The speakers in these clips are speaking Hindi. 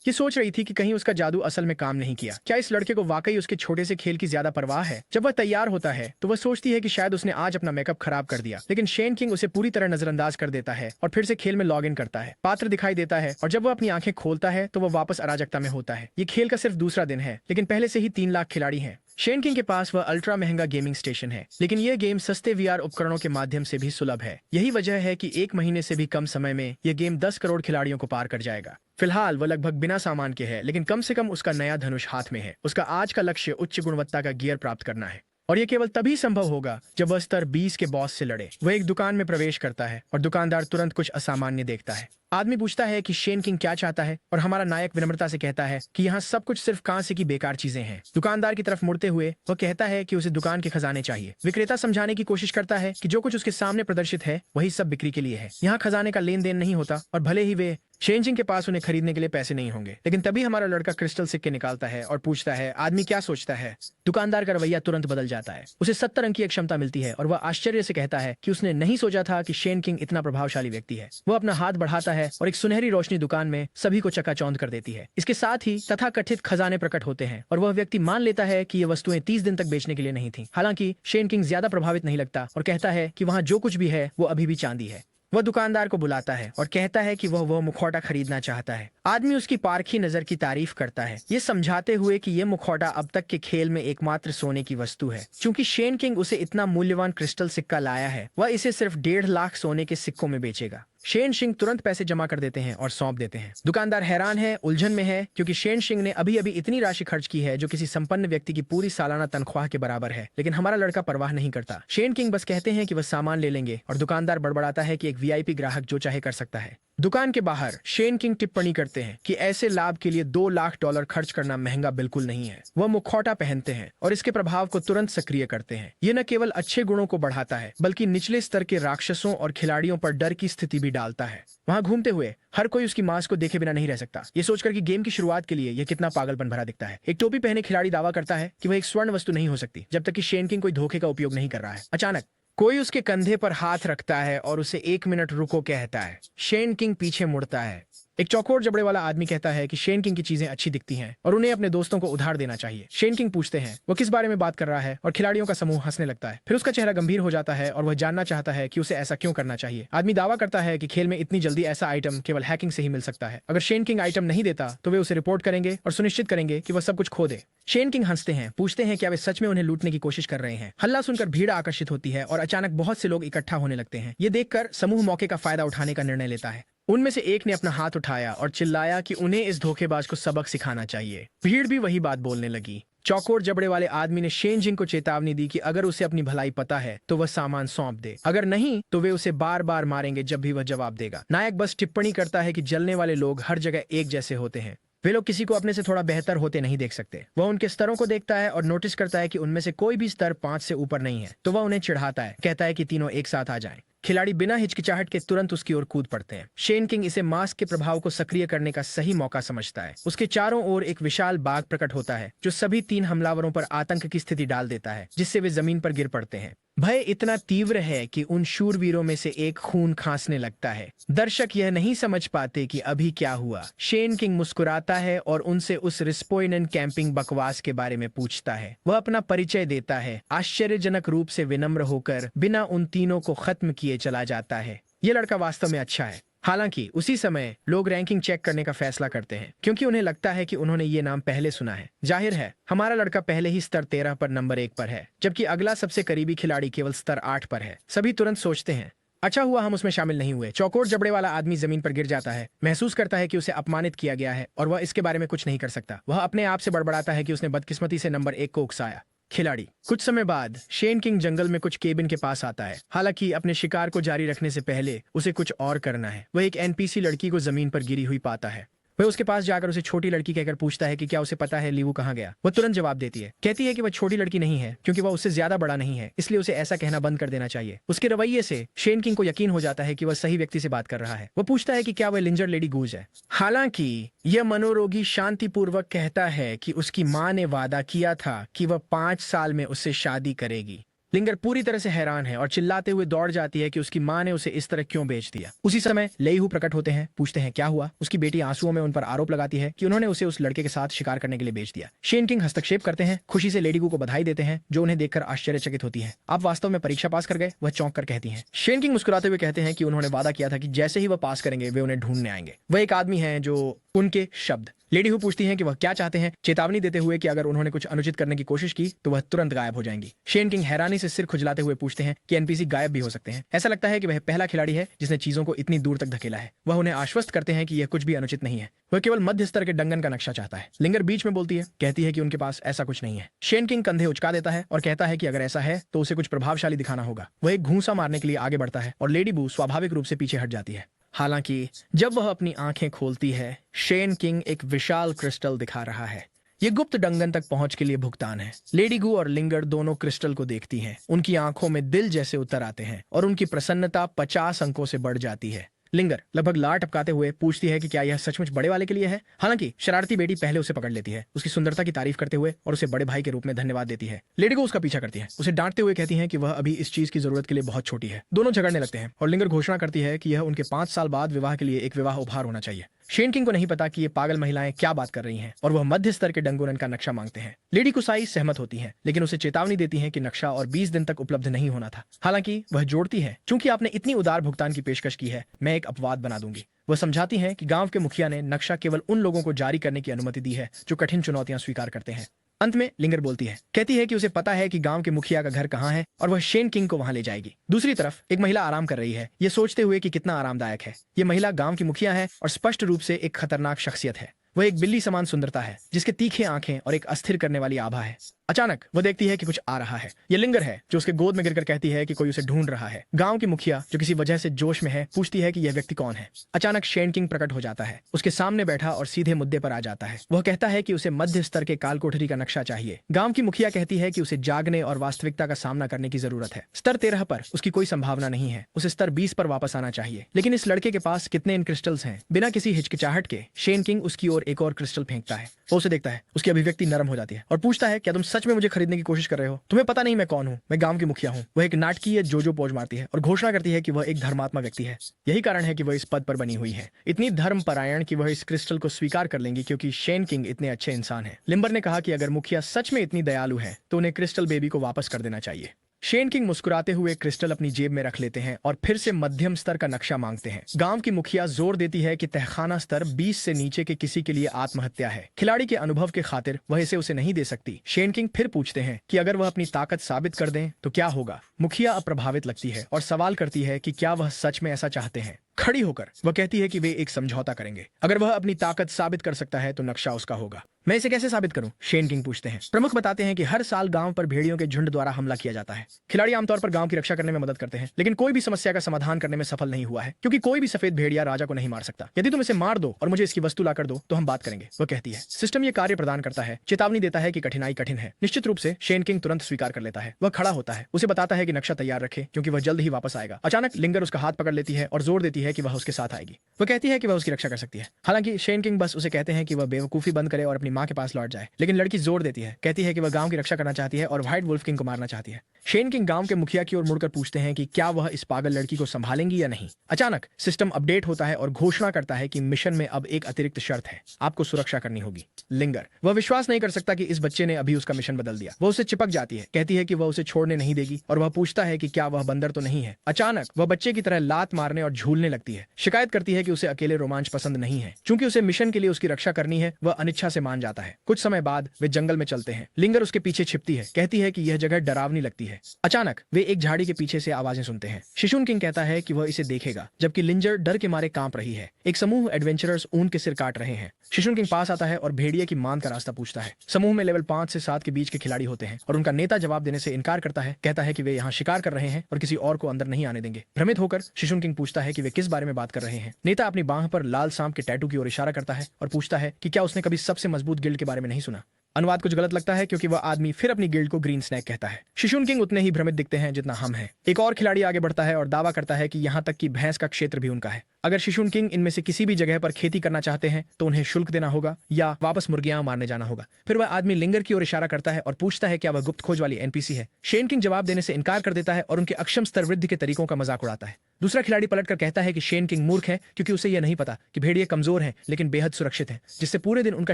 ये सोच रही थी कि कहीं उसका जादू असल में काम नहीं किया। क्या इस लड़के को वाकई उसके छोटे से खेल की ज्यादा परवाह है? जब वह तैयार होता है तो वह सोचती है कि शायद उसने आज अपना मेकअप खराब कर दिया, लेकिन शेन किंग उसे पूरी तरह नजरअंदाज कर देता है और फिर से खेल में लॉग इन करता है। पात्र दिखाई देता है और जब वह अपनी आंखें खोलता है तो वह वापस अराजकता में होता है। ये खेल का सिर्फ दूसरा दिन है, लेकिन पहले से ही 3 लाख खिलाड़ी हैं। शेन किंग के पास वह अल्ट्रा महंगा गेमिंग स्टेशन है, लेकिन यह गेम सस्ते वीआर उपकरणों के माध्यम से भी सुलभ है। यही वजह है कि 1 महीने से भी कम समय में यह गेम 10 करोड़ खिलाड़ियों को पार कर जाएगा। फिलहाल वह लगभग बिना सामान के है, लेकिन कम से कम उसका नया धनुष हाथ में है। उसका आज का लक्ष्य उच्च गुणवत्ता का गियर प्राप्त करना है, और यह केवल तभी संभव होगा जब वह स्तर 20 के बॉस से लड़े। वह एक दुकान में प्रवेश करता है और दुकानदार तुरंत कुछ असामान्य देखता है। आदमी पूछता है कि शेन किंग क्या चाहता है, और हमारा नायक विनम्रता से कहता है कि यहाँ सब कुछ सिर्फ कांसे की बेकार चीजें हैं। दुकानदार की तरफ मुड़ते हुए वह कहता है कि उसे दुकान के खजाने चाहिए। विक्रेता समझाने की कोशिश करता है कि जो कुछ उसके सामने प्रदर्शित है वही सब बिक्री के लिए है। यहाँ खजाने का लेन देन नहीं होता, और भले ही वे शेन किंग के पास उन्हें खरीदने के लिए पैसे नहीं होंगे। लेकिन तभी हमारा लड़का क्रिस्टल सिक्के निकालता है और पूछता है, आदमी क्या सोचता है? दुकानदार का रवैया तुरंत बदल जाता है। उसे 70 अंक की एक क्षमता मिलती है और वह आश्चर्य से कहता है कि उसने नहीं सोचा था कि शेन किंग इतना प्रभावशाली व्यक्ति है। वह अपना हाथ बढ़ाता है और एक सुनहरी रोशनी दुकान में सभी को चकाचौंध कर देती है। इसके साथ ही तथाकथित खजाने प्रकट होते हैं और वह व्यक्ति मान लेता है कि ये वस्तुएं 30 दिन तक बेचने के लिए नहीं थी। हालांकि शेन किंग ज्यादा प्रभावित नहीं लगता और कहता है कि वहाँ जो कुछ भी है वो अभी भी चांदी है। वह दुकानदार को बुलाता है और कहता है कि वह मुखौटा खरीदना चाहता है। आदमी उसकी पारखी नजर की तारीफ करता है, ये समझाते हुए कि यह मुखौटा अब तक के खेल में एकमात्र सोने की वस्तु है। चूंकि शेन किंग उसे इतना मूल्यवान क्रिस्टल सिक्का लाया है, वह इसे सिर्फ 1.5 लाख सोने के सिक्कों में बेचेगा। शेन सिंह तुरंत पैसे जमा कर देते हैं और सौंप देते हैं। दुकानदार हैरान है, उलझन में है, क्योंकि शेन सिंह ने अभी अभी इतनी राशि खर्च की है जो किसी संपन्न व्यक्ति की पूरी सालाना तनख्वाह के बराबर है। लेकिन हमारा लड़का परवाह नहीं करता। शेन किंग बस कहते हैं कि वह सामान ले लेंगे, और दुकानदार बड़बड़ाता है कि एक वीआईपी ग्राहक जो चाहे कर सकता है। दुकान के बाहर शेन किंग टिप्पणी करते हैं कि ऐसे लाभ के लिए $2 लाख खर्च करना महंगा बिल्कुल नहीं है। वह मुखौटा पहनते हैं और इसके प्रभाव को तुरंत सक्रिय करते हैं। यह न केवल अच्छे गुणों को बढ़ाता है, बल्कि निचले स्तर के राक्षसों और खिलाड़ियों पर डर की स्थिति भी डालता है। वहां घूमते हुए हर कोई उसकी मास्क को देखे बिना नहीं रह सकता, ये सोचकर कि गेम की शुरुआत के लिए यह कितना पागलपन भरा दिखता है। एक टोपी पहने खिलाड़ी दावा करता है कि वह एक स्वर्ण वस्तु नहीं हो सकती जब तक कि शेन किंग कोई धोखे का उपयोग नहीं कर रहा है। अचानक कोई उसके कंधे पर हाथ रखता है और उसे 1 मिनट रुको कहता है। शेन किंग पीछे मुड़ता है। एक चौकोर जबड़े वाला आदमी कहता है कि शेन किंग की चीजें अच्छी दिखती हैं और उन्हें अपने दोस्तों को उधार देना चाहिए। शेन किंग पूछते हैं वो किस बारे में बात कर रहा है, और खिलाड़ियों का समूह हंसने लगता है। फिर उसका चेहरा गंभीर हो जाता है और वह जानना चाहता है कि उसे ऐसा क्यों करना चाहिए। आदमी दावा करता है कि खेल में इतनी जल्दी ऐसा आइटम केवल हैकिंग से ही मिल सकता है। अगर शेन किंग आइटम नहीं देता तो वे उसे रिपोर्ट करेंगे और सुनिश्चित करेंगे कि वह सब कुछ खो दे। शेन किंग हंसते हैं, पूछते हैं क्या वे सच में उन्हें लूटने की कोशिश कर रहे हैं। हल्ला सुनकर भीड़ आकर्षित होती है और अचानक बहुत से लोग इकट्ठा होने लगते हैं। ये देखकर समूह मौके का फायदा उठाने का निर्णय लेता है। उनमें से एक ने अपना हाथ उठाया और चिल्लाया कि उन्हें इस धोखेबाज को सबक सिखाना चाहिए। भीड़ भी वही बात बोलने लगी। चौकोर जबड़े वाले आदमी ने शेन जिंग को चेतावनी दी कि अगर उसे अपनी भलाई पता है तो वह सामान सौंप दे, अगर नहीं तो वे उसे बार बार मारेंगे जब भी वह जवाब देगा। नायक बस टिप्पणी करता है कि जलने वाले लोग हर जगह एक जैसे होते हैं। वे लोग किसी को अपने से थोड़ा बेहतर होते नहीं देख सकते। वह उनके स्तरों को देखता है और नोटिस करता है कि उनमें से कोई भी स्तर 5 से ऊपर नहीं है, तो वह उन्हें चिढ़ाता है, कहता है कि तीनों एक साथ आ जाएं। खिलाड़ी बिना हिचकिचाहट के तुरंत उसकी ओर कूद पड़ते हैं। शेन किंग इसे मास्क के प्रभाव को सक्रिय करने का सही मौका समझता है। उसके चारों ओर एक विशाल बाग प्रकट होता है जो सभी 3 हमलावरों पर आतंक की स्थिति डाल देता है, जिससे वे जमीन पर गिर पड़ते हैं। भय इतना तीव्र है कि उन शूरवीरों में से एक खून खांसने लगता है। दर्शक यह नहीं समझ पाते कि अभी क्या हुआ। शेन किंग मुस्कुराता है और उनसे उस रिस्पोइनन कैंपिंग बकवास के बारे में पूछता है। वह अपना परिचय देता है, आश्चर्यजनक रूप से विनम्र होकर बिना उन तीनों को खत्म किए चला जाता है। यह लड़का वास्तव में अच्छा है। हालांकि उसी समय लोग रैंकिंग चेक करने का फैसला करते हैं, क्योंकि उन्हें लगता है कि उन्होंने ये नाम पहले सुना है। जाहिर है हमारा लड़का पहले ही स्तर 13 पर नंबर 1 पर है, जबकि अगला सबसे करीबी खिलाड़ी केवल स्तर 8 पर है। सभी तुरंत सोचते हैं अच्छा हुआ हम उसमें शामिल नहीं हुए। चौकोर जबड़े वाला आदमी जमीन पर गिर जाता है, महसूस करता है कि उसे अपमानित किया गया है और वह इसके बारे में कुछ नहीं कर सकता। वह अपने आप से बड़बड़ाता है कि उसने बदकिस्मती से नंबर 1 को उकसाया। खिलाड़ी कुछ समय बाद शेन किंग जंगल में कुछ केबिन के पास आता है। हालांकि अपने शिकार को जारी रखने से पहले उसे कुछ और करना है। वह एक एनपीसी लड़की को जमीन पर गिरी हुई पाता है। वह उसके पास जाकर उसे छोटी लड़की कहकर पूछता है कि क्या उसे पता है लीवू कहाँ गया। वह तुरंत जवाब देती है, कहती है कि वह छोटी लड़की नहीं है, क्योंकि वह उससे ज्यादा बड़ा नहीं है, इसलिए उसे ऐसा कहना बंद कर देना चाहिए। उसके रवैये से शेन किंग को यकीन हो जाता है कि वह सही व्यक्ति से बात कर रहा है। वह पूछता है कि क्या वह लिंजर लेडी गूज है। हालांकि यह मनोरोगी शांतिपूर्वक कहता है कि उसकी माँ ने वादा किया था कि वह 5 साल में उससे शादी करेगी। लिंगर पूरी तरह से हैरान है और चिल्लाते हुए दौड़ जाती है कि उसकी माँ ने उसे इस तरह क्यों बेच दिया। उसी समय लेईहू प्रकट होते हैं, पूछते हैं क्या हुआ। उसकी बेटी आंसुओं में उन पर आरोप लगाती है कि उन्होंने उसे उस लड़के के साथ शिकार करने के लिए बेच दिया। शेन किंग हस्तक्षेप करते हैं, खुशी से लेडी गू को बधाई देते हैं, जो उन्हें देखकर आश्चर्यचकित होती है। आप वास्तव में परीक्षा पास कर गए, वह चौंक कर कहती है। शेन किंग मुस्कुराते हुए कहते हैं कि उन्होंने वादा किया था कि जैसे ही वह पास करेंगे वे उन्हें ढूंढने आएंगे। वह एक आदमी है जो उनके शब्द। लेडी हु पूछती हैं कि वह क्या चाहते हैं, चेतावनी देते हुए कि अगर उन्होंने कुछ अनुचित करने की कोशिश की तो वह तुरंत गायब हो जाएंगी। शेन किंग हैरानी से सिर खुजलाते हुए पूछते हैं कि एनपीसी गायब भी हो सकते हैं। ऐसा लगता है कि वह पहला खिलाड़ी है जिसने चीजों को इतनी दूर तक धकेला है। वह उन्हें आश्वस्त करते हैं कि यह कुछ भी अनुचित नहीं है, वह केवल मध्य स्तर के डंगन का नक्शा चाहता है। लिंगर बीच में बोलती है, कहती है कि उनके पास ऐसा कुछ नहीं है। शेन किंग कंधे उचका देता है और कहता है कि अगर ऐसा है तो उसे कुछ प्रभावशाली दिखाना होगा। वह एक घूंसा मारने के लिए आगे बढ़ता है और लेडी बू स्वाभाविक रूप से पीछे हट जाती है। हालांकि जब वह अपनी आंखें खोलती है, शेन किंग एक विशाल क्रिस्टल दिखा रहा है। ये गुप्त डंगन तक पहुंच के लिए भुगतान है। लेडी गू और लिंगर दोनों क्रिस्टल को देखती हैं। उनकी आंखों में दिल जैसे उतर आते हैं और उनकी प्रसन्नता 50 अंकों से बढ़ जाती है। लिंगर लगभग लार टपकाते हुए पूछती है कि क्या यह सचमुच बड़े वाले के लिए है। हालांकि शरारती बेटी पहले उसे पकड़ लेती है, उसकी सुंदरता की तारीफ करते हुए और उसे बड़े भाई के रूप में धन्यवाद देती है। लेडी को उसका पीछा करती है, उसे डांटते हुए कहती है कि वह अभी इस चीज की जरूरत के लिए बहुत छोटी है। दोनों झगड़ने लगते हैं और लिंगर घोषणा करती है कि यह उनके 5 साल बाद विवाह के लिए एक विवाह उपहार होना चाहिए। शेन किंग को नहीं पता कि ये पागल महिलाएं क्या बात कर रही हैं और वह मध्य स्तर के डंगोरन का नक्शा मांगते हैं। लेडी कुसाई सहमत होती हैं, लेकिन उसे चेतावनी देती हैं कि नक्शा और 20 दिन तक उपलब्ध नहीं होना था। हालांकि वह जोड़ती है, चूंकि आपने इतनी उदार भुगतान की पेशकश की है, मैं एक अपवाद बना दूंगी। वह समझाती हैं कि गांव के मुखिया ने नक्शा केवल उन लोगों को जारी करने की अनुमति दी है जो कठिन चुनौतियां स्वीकार करते हैं। अंत में लिंगर बोलती है, कहती है कि उसे पता है कि गांव के मुखिया का घर कहां है और वह शेन किंग को वहां ले जाएगी। दूसरी तरफ एक महिला आराम कर रही है, ये सोचते हुए कि कितना आरामदायक है। ये महिला गांव की मुखिया है और स्पष्ट रूप से एक खतरनाक शख्सियत है। वह एक बिल्ली समान सुंदरता है जिसके तीखे आंखें और एक अस्थिर करने वाली आभा है। अचानक वह देखती है कि कुछ आ रहा है। यह लिंगर है जो उसके गोद में गिरकर कहती है कि कोई उसे ढूंढ रहा है। गांव की मुखिया जो किसी वजह से जोश में है पूछती है कि यह व्यक्ति कौन है। अचानक शेन किंग प्रकट हो जाता है, उसके सामने बैठा और सीधे मुद्दे पर आ जाता है। वह कहता है कि उसे मध्य स्तर के काल कोठरी का नक्शा चाहिए। गांव की मुखिया कहती है कि उसे जागने और वास्तविकता का सामना करने की जरूरत है। स्तर 13 पर उसकी कोई संभावना नहीं है, उसे स्तर 20 पर वापस आना चाहिए। लेकिन इस लड़के के पास कितने इन क्रिस्टल्स हैं। बिना किसी हिचकिचाहट के शेन किंग उसकी ओर एक और क्रिस्टल फेंकता है। वो उसे देखता है, उसकी अभिव्यक्ति नरम हो जाती है और पूछता है, क्या तुम सच में मुझे खरीदने की कोशिश कर रहे हो? तुम्हें पता नहीं मैं कौन हूँ? मैं गांव की मुखिया हूँ। वह एक नाटकीय जोजो पोज मारती है और घोषणा करती है कि वह एक धर्मात्मा व्यक्ति है। यही कारण है कि वह इस पद पर बनी हुई है, इतनी धर्मपरायण कि वह इस क्रिस्टल को स्वीकार कर लेंगी क्योंकि शेन किंग इतने अच्छे इंसान है। लिम्बर ने कहा कि अगर मुखिया सच में इतनी दयालु है तो उन्हें क्रिस्टल बेबी को वापस कर देना चाहिए। शेन किंग मुस्कुराते हुए क्रिस्टल अपनी जेब में रख लेते हैं और फिर से मध्यम स्तर का नक्शा मांगते हैं। गांव की मुखिया जोर देती है कि तहखाना स्तर 20 से नीचे के किसी के लिए आत्महत्या है। खिलाड़ी के अनुभव के खातिर वह इसे उसे नहीं दे सकती। शेन किंग फिर पूछते हैं कि अगर वह अपनी ताकत साबित कर दें तो क्या होगा। मुखिया अप्रभावित लगती है और सवाल करती है कि क्या वह सच में ऐसा चाहते हैं। खड़ी होकर वह कहती है कि वे एक समझौता करेंगे। अगर वह अपनी ताकत साबित कर सकता है तो नक्शा उसका होगा। मैं इसे कैसे साबित करूं? शेन किंग पूछते हैं। प्रमुख बताते हैं कि हर साल गांव पर भेड़ियों के झुंड द्वारा हमला किया जाता है। खिलाड़ी आमतौर पर गांव की रक्षा करने में मदद करते हैं, लेकिन कोई भी समस्या का समाधान करने में सफल नहीं हुआ है क्योंकि कोई भी सफेद भेड़िया राजा को नहीं मार सकता। यदि तुम इसे मार दो और मुझे इसकी वस्तु लाकर दो तो हम बात करेंगे, वह कहती है। सिस्टम ये कार्य प्रदान करता है, चेतावनी देता है कि कठिनाई कठिन है। निश्चित रूप से शेन किंग तुरंत स्वीकार कर लेता है। वह खड़ा होता है, उसे बताता है कि नक्शा तैयार रखे क्योंकि वह जल्द ही वापस आएगा। अचानक लिंगर उसका हाथ पकड़ लेती है और जोर देती है कि वह उसके साथ आएगी। वह कहती है कि वह उसकी रक्षा कर सकती है। हालांकि शेन किंग बस उसे कहते हैं कि वह बेवकूफी बंद करे और अपनी मां के पास लौट जाए, लेकिन लड़की जोर देती है, कहती है कि वह गांव की रक्षा करना चाहती है और व्हाइट वुल्फ किंग को मारना चाहती है। शेन किंग गांव के मुखिया की ओर मुड़कर पूछते हैं कि क्या वह इस पागल लड़की को संभालेंगी या नहीं। अचानक सिस्टम अपडेट होता है और घोषणा करता है कि मिशन में अब एक अतिरिक्त शर्त है, आपको सुरक्षा करनी होगी। लिंगर वह विश्वास नहीं कर सकता कि इस बच्चे ने अभी उसका मिशन बदल दिया। वह उसे चिपक जाती है, कहती है कि वह उसे छोड़ने नहीं देगी और वह पूछता है कि क्या वह बंदर तो नहीं है। अचानक वह बच्चे की तरह लात मारने और झूलने लगती है। शिकायत करती है कि उसे अकेले रोमांच पसंद नहीं है। चूंकि उसे मिशन के लिए उसकी रक्षा करनी है, वह अनिच्छा से मान जाता है। कुछ समय बाद वे जंगल में चलते हैं। लिंगर उसके पीछे छिपती है, कहती है कि यह जगह डरावनी लगती है। अचानक वे एक झाड़ी के पीछे से आवाजें सुनते हैं। शिशुन किंग कहता है कि वह इसे देखेगा, जबकि लिंजर डर के मारे कांप रही है। एक समूह एडवेंचरर्स ऊंट के सिर काट रहे हैं। शिशुन किंग पास आता है और भेड़िए की मान का रास्ता पूछता है। समूह में लेवल 5 से 7 के बीच के खिलाड़ी होते हैं और उनका नेता जवाब देने से इनकार करता है, कहता है कि वे यहाँ शिकार कर रहे हैं और किसी और को अंदर नहीं आने देंगे। भ्रमित होकर शिशुन किंग पूछता है कि वे किस बारे में बात कर रहे हैं। नेता अपनी बांह पर लाल सांप के टैटू की ओर इशारा करता है और पूछता है कि क्या उसने कभी सबसे मजबूत गिल्ड के बारे में नहीं सुना। अनुवाद कुछ गलत लगता है क्योंकि वह आदमी फिर अपनी गिल्ड को ग्रीन स्नैक कहता है। शिशुन किंग उतने ही भ्रमित दिखते हैं जितना हम हैं। एक और खिलाड़ी आगे बढ़ता है और दावा करता है कि यहाँ तक कि भैंस का क्षेत्र भी उनका है। अगर शिशुन किंग इनमें से किसी भी जगह पर खेती करना चाहते हैं तो उन्हें शुल्क देना होगा या वापस मुर्गियां मारने जाना होगा। फिर वह आदमी लिंगर की ओर इशारा करता है और पूछता है क्या वह गुप्त खोज वाली एनपीसी है। शेन किंग जवाब देने से इनकार कर देता है और उनके अक्षम स्तर वृद्धि के तरीकों का मजाक उड़ाता है। दूसरा खिलाड़ी पलटकर कहता है कि शेन किंग मूर्ख है क्योंकि उसे यह नहीं पता कि भेड़िए कमजोर हैं लेकिन बेहद सुरक्षित हैं, जिससे पूरे दिन उनका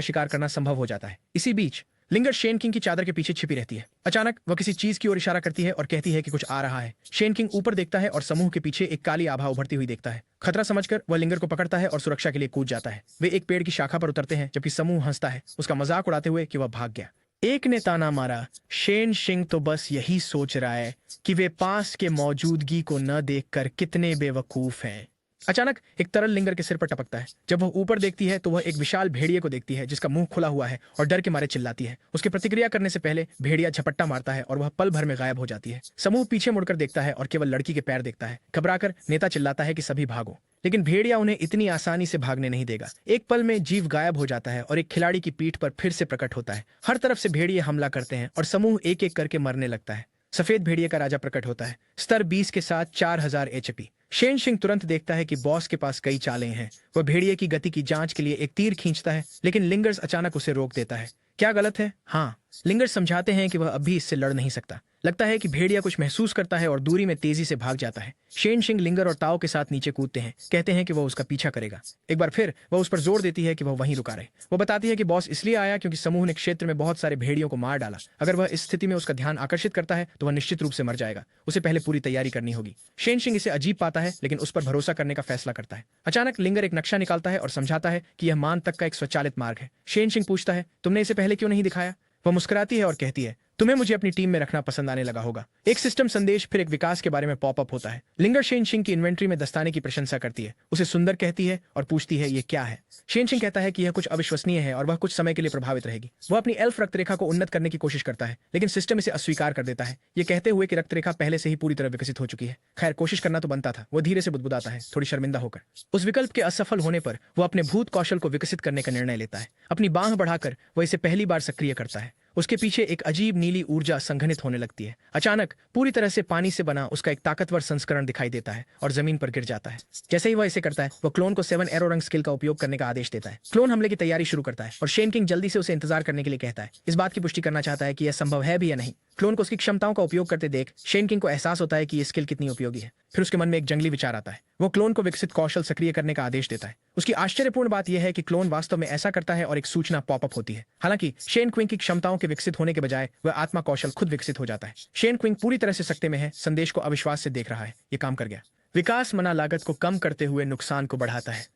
शिकार करना संभव हो जाता है। इसी बीच लिंगर शेन किंग की चादर के पीछे छिपी रहती है। अचानक वह किसी चीज की ओर इशारा करती है और कहती है कि कुछ आ रहा है। शेन किंग ऊपर देखता है और समूह के पीछे एक काली आभा उभरती हुई देखता है। खतरा समझकर वह लिंगर को पकड़ता है और सुरक्षा के लिए कूद जाता है। वे एक पेड़ की शाखा पर उतरते हैं जबकि समूह हंसता है, उसका मजाक उड़ाते हुए कि वह भाग गया। एक ने ताना मारा, शेन सिंह तो बस यही सोच रहा है कि वे पास के मौजूदगी को न देखकर कितने बेवकूफ हैं। अचानक एक तरल लिंगर के सिर पर टपकता है। जब वह ऊपर देखती है तो वह एक विशाल भेड़िए को देखती है जिसका मुंह खुला हुआ है और डर के मारे चिल्लाती है। उसकी प्रतिक्रिया करने से पहले भेड़िया झपट्टा मारता है और वह पल भर में गायब हो जाती है। समूह पीछे मुड़कर देखता है और केवल लड़की के पैर देखता है। घबराकर नेता चिल्लाता है कि सभी भागो, लेकिन भेड़िया उन्हें इतनी आसानी से भागने नहीं देगा। एक पल में जीव गायब हो जाता है और एक खिलाड़ी की पीठ पर फिर से प्रकट होता है। हर तरफ से भेड़िए हमला करते हैं और समूह एक एक करके मरने लगता है। सफेद भेड़िए का राजा प्रकट होता है, स्तर 20 के साथ 4000 एचपी। शेन सिंह तुरंत देखता है कि बॉस के पास कई चालें हैं। वह भेड़िए की गति की जांच के लिए एक तीर खींचता है, लेकिन लिंगर्स अचानक उसे रोक देता है। क्या गलत है? हाँ, लिंगर्स समझाते हैं कि वह अभी इससे लड़ नहीं सकता। लगता है कि भेड़िया कुछ महसूस करता है और दूरी में तेजी से भाग जाता है। शेन सिंह लिंगर और ताओ के साथ नीचे कूदते हैं, कहते हैं कि वह उसका पीछा करेगा। एक बार फिर वह उस पर जोर देती है कि वह वहीं रुका रहे। वो बताती है कि बॉस इसलिए आया क्योंकि समूह ने क्षेत्र में बहुत सारे भेड़ियों को मार डाला। अगर वह इस स्थिति में उसका ध्यान आकर्षित करता है तो वह निश्चित रूप से मर जाएगा। उसे पहले पूरी तैयारी करनी होगी। शेन सिंह इसे अजीब पाता है लेकिन उस पर भरोसा करने का फैसला करता है। अचानक लिंगर एक नक्शा निकालता है और समझाता है कि यह मान तक का एक स्वचालित मार्ग है। शेन सिंह पूछता है, तुमने इसे पहले क्यों नहीं दिखाया? वह मुस्कुराती है और कहती है, तुम्हें मुझे अपनी टीम में रखना पसंद आने लगा होगा। एक सिस्टम संदेश फिर एक विकास के बारे में पॉपअप होता है। लिंगर शेन सिंह की इन्वेंट्री में दस्ताने की प्रशंसा करती है, उसे सुंदर कहती है और पूछती है ये क्या है। शेन सिंह कहता है कि यह कुछ अविश्वसनीय है और वह कुछ समय के लिए प्रभावित रहेगी। वह अपनी एल्फ रक्तरेखा को उन्नत करने की कोशिश करता है लेकिन सिस्टम इसे अस्वीकार कर देता है, ये कहते हुए कि रक्तरेखा पहले से ही पूरी तरह विकसित हो चुकी है। खैर, कोशिश करना तो बनता था। वह धीरे से बुदबुदाता है, थोड़ी शर्मिंदा होकर। उस विकल्प के असफल होने पर वह अपने भूत कौशल को विकसित करने का निर्णय लेता है। अपनी बांह बढ़ाकर वह इसे पहली बार सक्रिय करता है। उसके पीछे एक अजीब नीली ऊर्जा संघनित होने लगती है। अचानक पूरी तरह से पानी से बना उसका एक ताकतवर संस्करण दिखाई देता है और जमीन पर गिर जाता है। जैसे ही वह इसे करता है, वह क्लोन को 7 एरो रंग स्किल का उपयोग करने का आदेश देता है। क्लोन हमले की तैयारी शुरू करता है और शेन किंग जल्दी से उसे इंतजार करने के लिए कहता है। इस बात की पुष्टि करना चाहता है कि यह संभव है भी या नहीं। क्लोन को उसकी क्षमताओं का उपयोग करते देख शेन किंग को एहसास होता है कि यह स्किल कितनी उपयोगी है। फिर उसके मन में एक जंगली विचार आता है। वो क्लोन को विकसित कौशल सक्रिय करने का आदेश देता है। उसकी आश्चर्यपूर्ण बात यह है कि क्लोन वास्तव में ऐसा करता है और एक सूचना पॉपअप होती है। हालांकि शेन क्विंग की क्षमताओं के विकसित होने के बजाय वह आत्मा कौशल खुद विकसित हो जाता है। शेन क्विंग पूरी तरह से सकते में है, संदेश को अविश्वास से देख रहा है। यह काम कर गया। विकास मना लागत को कम करते हुए नुकसान को बढ़ाता है।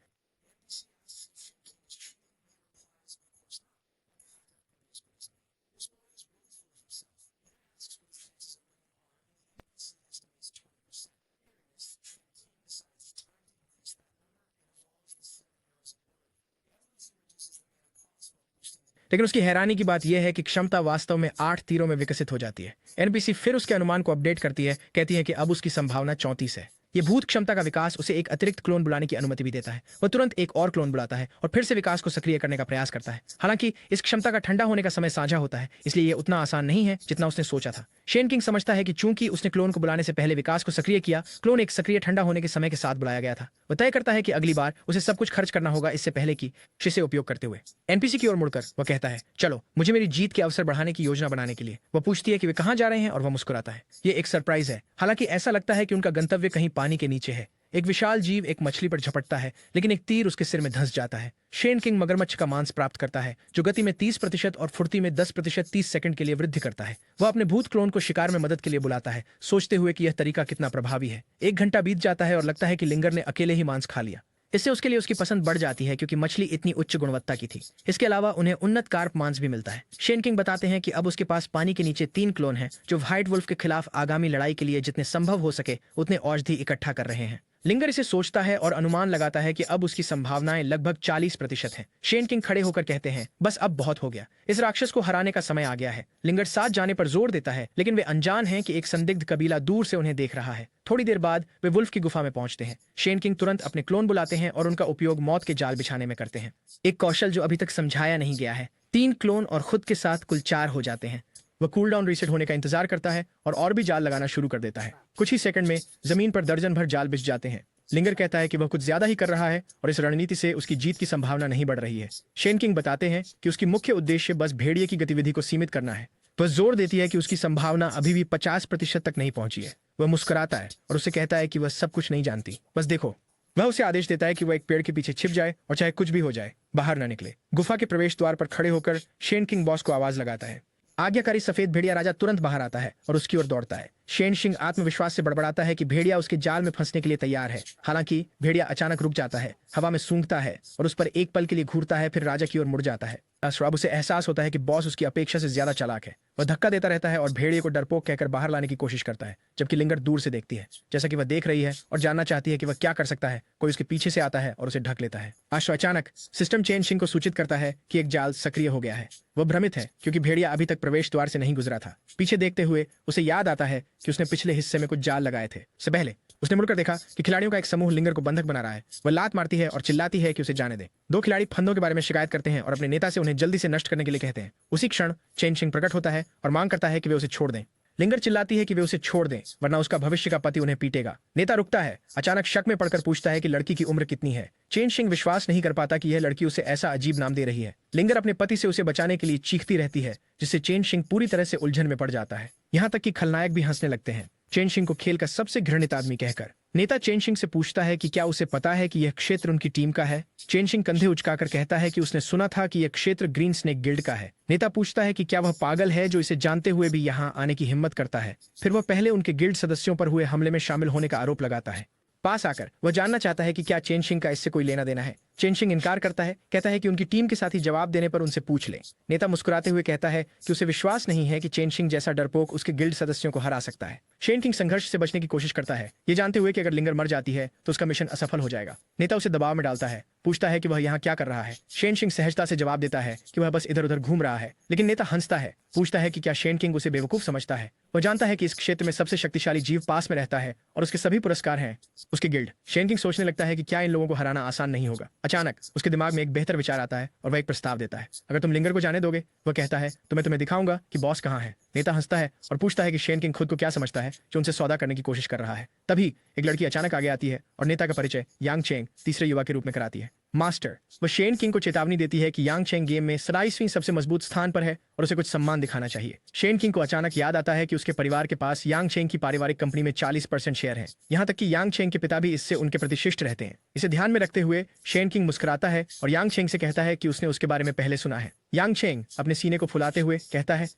लेकिन उसकी हैरानी की बात यह है कि क्षमता वास्तव में 8 तीरों में विकसित हो जाती है। एनपीसी फिर उसके अनुमान को अपडेट करती है, कहती है कि अब उसकी संभावना 34 है। ये भूत क्षमता का विकास उसे एक अतिरिक्त क्लोन बुलाने की अनुमति भी देता है। वह तुरंत एक और क्लोन बुलाता है और फिर से विकास को सक्रिय करने का प्रयास करता है। हालांकि इस क्षमता का ठंडा होने का समय साझा होता है, इसलिए यह उतना आसान नहीं है जितना उसने सोचा था। शेन किंग समझता है कि चूंकि उसने क्लोन को बुलाने से पहले विकास को सक्रिय किया, क्लोन एक सक्रिय ठंडा होने के समय के साथ बुलाया गया था। वह तय करता है कि अगली बार उसे सब कुछ खर्च करना होगा इससे पहले कि इसे उपयोग करते हुए। एनपीसी की ओर मुड़कर वह कहता है, चलो मुझे मेरी जीत के अवसर बढ़ाने की योजना बनाने के लिए। वह पूछती है कि वे कहां जा रहे हैं और वह मुस्कुराता है। ये एक सरप्राइज है। हालांकि ऐसा लगता है कि उनका गंतव्य कहीं पानी के नीचे है। एक विशाल जीव एक मछली पर झपटता है लेकिन एक तीर उसके सिर में धंस जाता है। शेन किंग मगरमच्छ का मांस प्राप्त करता है जो गति में 30% और फुर्ती में 10% 30 सेकंड के लिए वृद्धि करता है। वह अपने भूत क्लोन को शिकार में मदद के लिए बुलाता है, सोचते हुए कि यह तरीका कितना प्रभावी है। 1 घंटा बीत जाता है और लगता है कि लिंगर ने अकेले ही मांस खा लिया। इससे उसके लिए उसकी पसंद बढ़ जाती है क्योंकि मछली इतनी उच्च गुणवत्ता की थी। इसके अलावा उन्हें उन्नत कार्प मांस भी मिलता है। शेन किंग बताते हैं कि अब उसके पास पानी के नीचे 3 क्लोन हैं जो व्हाइट वुल्फ के खिलाफ आगामी लड़ाई के लिए जितने संभव हो सके उतने औषधि इकट्ठा कर रहे हैं। लिंगर इसे सोचता है और अनुमान लगाता है कि अब उसकी संभावनाएं लगभग 40% हैं। शेन किंग खड़े होकर कहते हैं, बस अब बहुत हो गया, इस राक्षस को हराने का समय आ गया है। लिंगर साथ जाने पर जोर देता है लेकिन वे अनजान हैं कि एक संदिग्ध कबीला दूर से उन्हें देख रहा है। थोड़ी देर बाद वे वुल्फ की गुफा में पहुंचते हैं। शेन किंग तुरंत अपने क्लोन बुलाते हैं और उनका उपयोग मौत के जाल बिछाने में करते हैं। एक कौशल जो अभी तक समझाया नहीं गया है। 3 क्लोन और खुद के साथ कुल 4 हो जाते हैं। वह कूल डाउन रीसेट होने का इंतजार करता है और भी जाल लगाना शुरू कर देता है। कुछ ही सेकंड में जमीन पर दर्जन भर जाल बिछ जाते हैं। लिंगर कहता है कि वह कुछ ज्यादा ही कर रहा है और इस रणनीति से उसकी जीत की संभावना नहीं बढ़ रही है। शेन किंग बताते हैं कि उसकी मुख्य उद्देश्य बस भेड़िए की गतिविधि को सीमित करना है। वह जोर देती है कि उसकी संभावना अभी भी 50% तक नहीं पहुंची है। वह मुस्कुराता है और उसे कहता है कि वह सब कुछ नहीं जानती, बस देखो। वह उसे आदेश देता है कि वह एक पेड़ के पीछे छिप जाए और चाहे कुछ भी हो जाए बाहर न निकले। गुफा के प्रवेश द्वार पर खड़े होकर शेन किंग बॉस को आवाज लगाता है। आज्ञाकारी सफेद भेड़िया राजा तुरंत बाहर आता है और उसकी ओर दौड़ता है। शेन सिंह आत्मविश्वास से बड़बड़ाता है कि भेड़िया उसके जाल में फंसने के लिए तैयार है। हालांकि भेड़िया अचानक रुक जाता है, हवा में सूंघता है और उस पर एक पल के लिए घूरता है, फिर राजा की ओर मुड़ जाता है। अब उसे एहसास होता है कि बॉस उसकी अपेक्षा से ज्यादा चालाक है। वह धक्का देता रहता है और भेड़िए को डरपोक कहकर बाहर लाने की कोशिश करता है, जबकि लिंगर दूर से देखती है, जैसा कि वह देख रही है और जानना चाहती है कि वह क्या कर सकता है। कोई उसके पीछे से आता है और उसे ढक लेता है। अचानक सिस्टम चेन सिंह को सूचित करता है कि एक जाल सक्रिय हो गया है। वह भ्रमित है क्योंकि भेड़िया अभी तक प्रवेश द्वार से नहीं गुजरा था। पीछे देखते हुए उसे याद आता है कि उसने पिछले हिस्से में कुछ जाल लगाए थे। इससे पहले उसने मुड़कर देखा कि खिलाड़ियों का एक समूह लिंगर को बंधक बना रहा है। वह लात मारती है और चिल्लाती है कि उसे जाने दे। 2 खिलाड़ी फंदों के बारे में शिकायत करते हैं और अपने नेता से उन्हें जल्दी से नष्ट करने के लिए कहते हैं। उसी क्षण चेन सिंह प्रकट होता है और मांग करता है कि वे उसे छोड़ दें। लिंगर चिल्लाती है कि वे उसे छोड़ दें वरना उसका भविष्य का पति उन्हें पीटेगा। नेता रुकता है, अचानक शक में पड़कर पूछता है कि लड़की की उम्र कितनी है। चेन सिंह विश्वास नहीं कर पाता कि यह लड़की उसे ऐसा अजीब नाम दे रही है। लिंगर अपने पति से उसे बचाने के लिए चीखती रहती है, जिससे चेन सिंह पूरी तरह से उलझन में पड़ जाता है। यहाँ तक कि खलनायक भी हंसने लगते हैं, चेन सिंह को खेल का सबसे घृणित आदमी कहकर। नेता चेन सिंह से पूछता है कि क्या उसे पता है कि यह क्षेत्र उनकी टीम का है। चेन सिंह कंधे उचकाकर कहता है कि उसने सुना था कि यह क्षेत्र ग्रीन स्नेक गिल्ड का है। नेता पूछता है कि क्या वह पागल है जो इसे जानते हुए भी यहाँ आने की हिम्मत करता है। फिर वह पहले उनके गिल्ड सदस्यों पर हुए हमले में शामिल होने का आरोप लगाता है। पास आकर वह जानना चाहता है कि क्या चेन सिंह का इससे कोई लेना देना है। चेन सिंह इनकार करता है, कहता है कि उनकी टीम के साथ ही जवाब देने पर उनसे पूछ ले। नेता मुस्कुराते हुए कहता है कि उसे विश्वास नहीं है कि चेन सिंह जैसा डरपोक उसके गिल्ड सदस्यों को हरा सकता है। शेन किंग संघर्ष से बचने की कोशिश करता है, ये जानते हुए कि अगर लिंगर मर जाती है तो उसका मिशन असफल हो जाएगा। नेता उसे दबाव में डालता है, पूछता है कि वह यहाँ क्या कर रहा है। शेन सिंह सहजता से जवाब देता है कि वह बस इधर उधर घूम रहा है। लेकिन नेता हंसता है, पूछता है कि क्या शेन किंग उसे बेवकूफ समझता है। वह जानता है कि इस क्षेत्र में सबसे शक्तिशाली जीव पास में रहता है और उसके सभी पुरस्कार हैं उसके गिल्ड। शेन किंग सोचने लगता है कि क्या इन लोगों को हराना आसान नहीं होगा। अचानक उसके दिमाग में एक बेहतर विचार आता है और वह एक प्रस्ताव देता है। अगर तुम लिंगर को जाने दोगे, वह कहता है, तो मैं तुम्हें दिखाऊंगा कि बॉस कहाँ है। नेता हंसता है और पूछता है कि शेन किंग खुद को क्या समझता है जो उनसे सौदा करने की कोशिश कर रहा है। तभी एक लड़की अचानक आगे आती है और नेता का परिचय यांग चेंग तीसरे युवा के रूप में कराती है। मास्टर वह शेन किंग को चेतावनी देती है कि यांग चेंग गेम में 27वीं सबसे मजबूत स्थान पर है और उसे कुछ सम्मान दिखाना चाहिए। शेन किंग को अचानक याद आता है कि उसके परिवार के पास यांग चेंग की पारिवारिक कंपनी में 40% शेयर है। यहाँ तक कि यांग चेंग के पिता भी इससे उनके प्रति शिष्ट रहते हैं। इसे ध्यान में रखते हुए शेन किंग मुस्कुराता है और यांग चेंग से कहता है कि उसने उसके बारे में पहले सुना है। यांग चेंग अपने सीने को फुलाते हुए कहता है।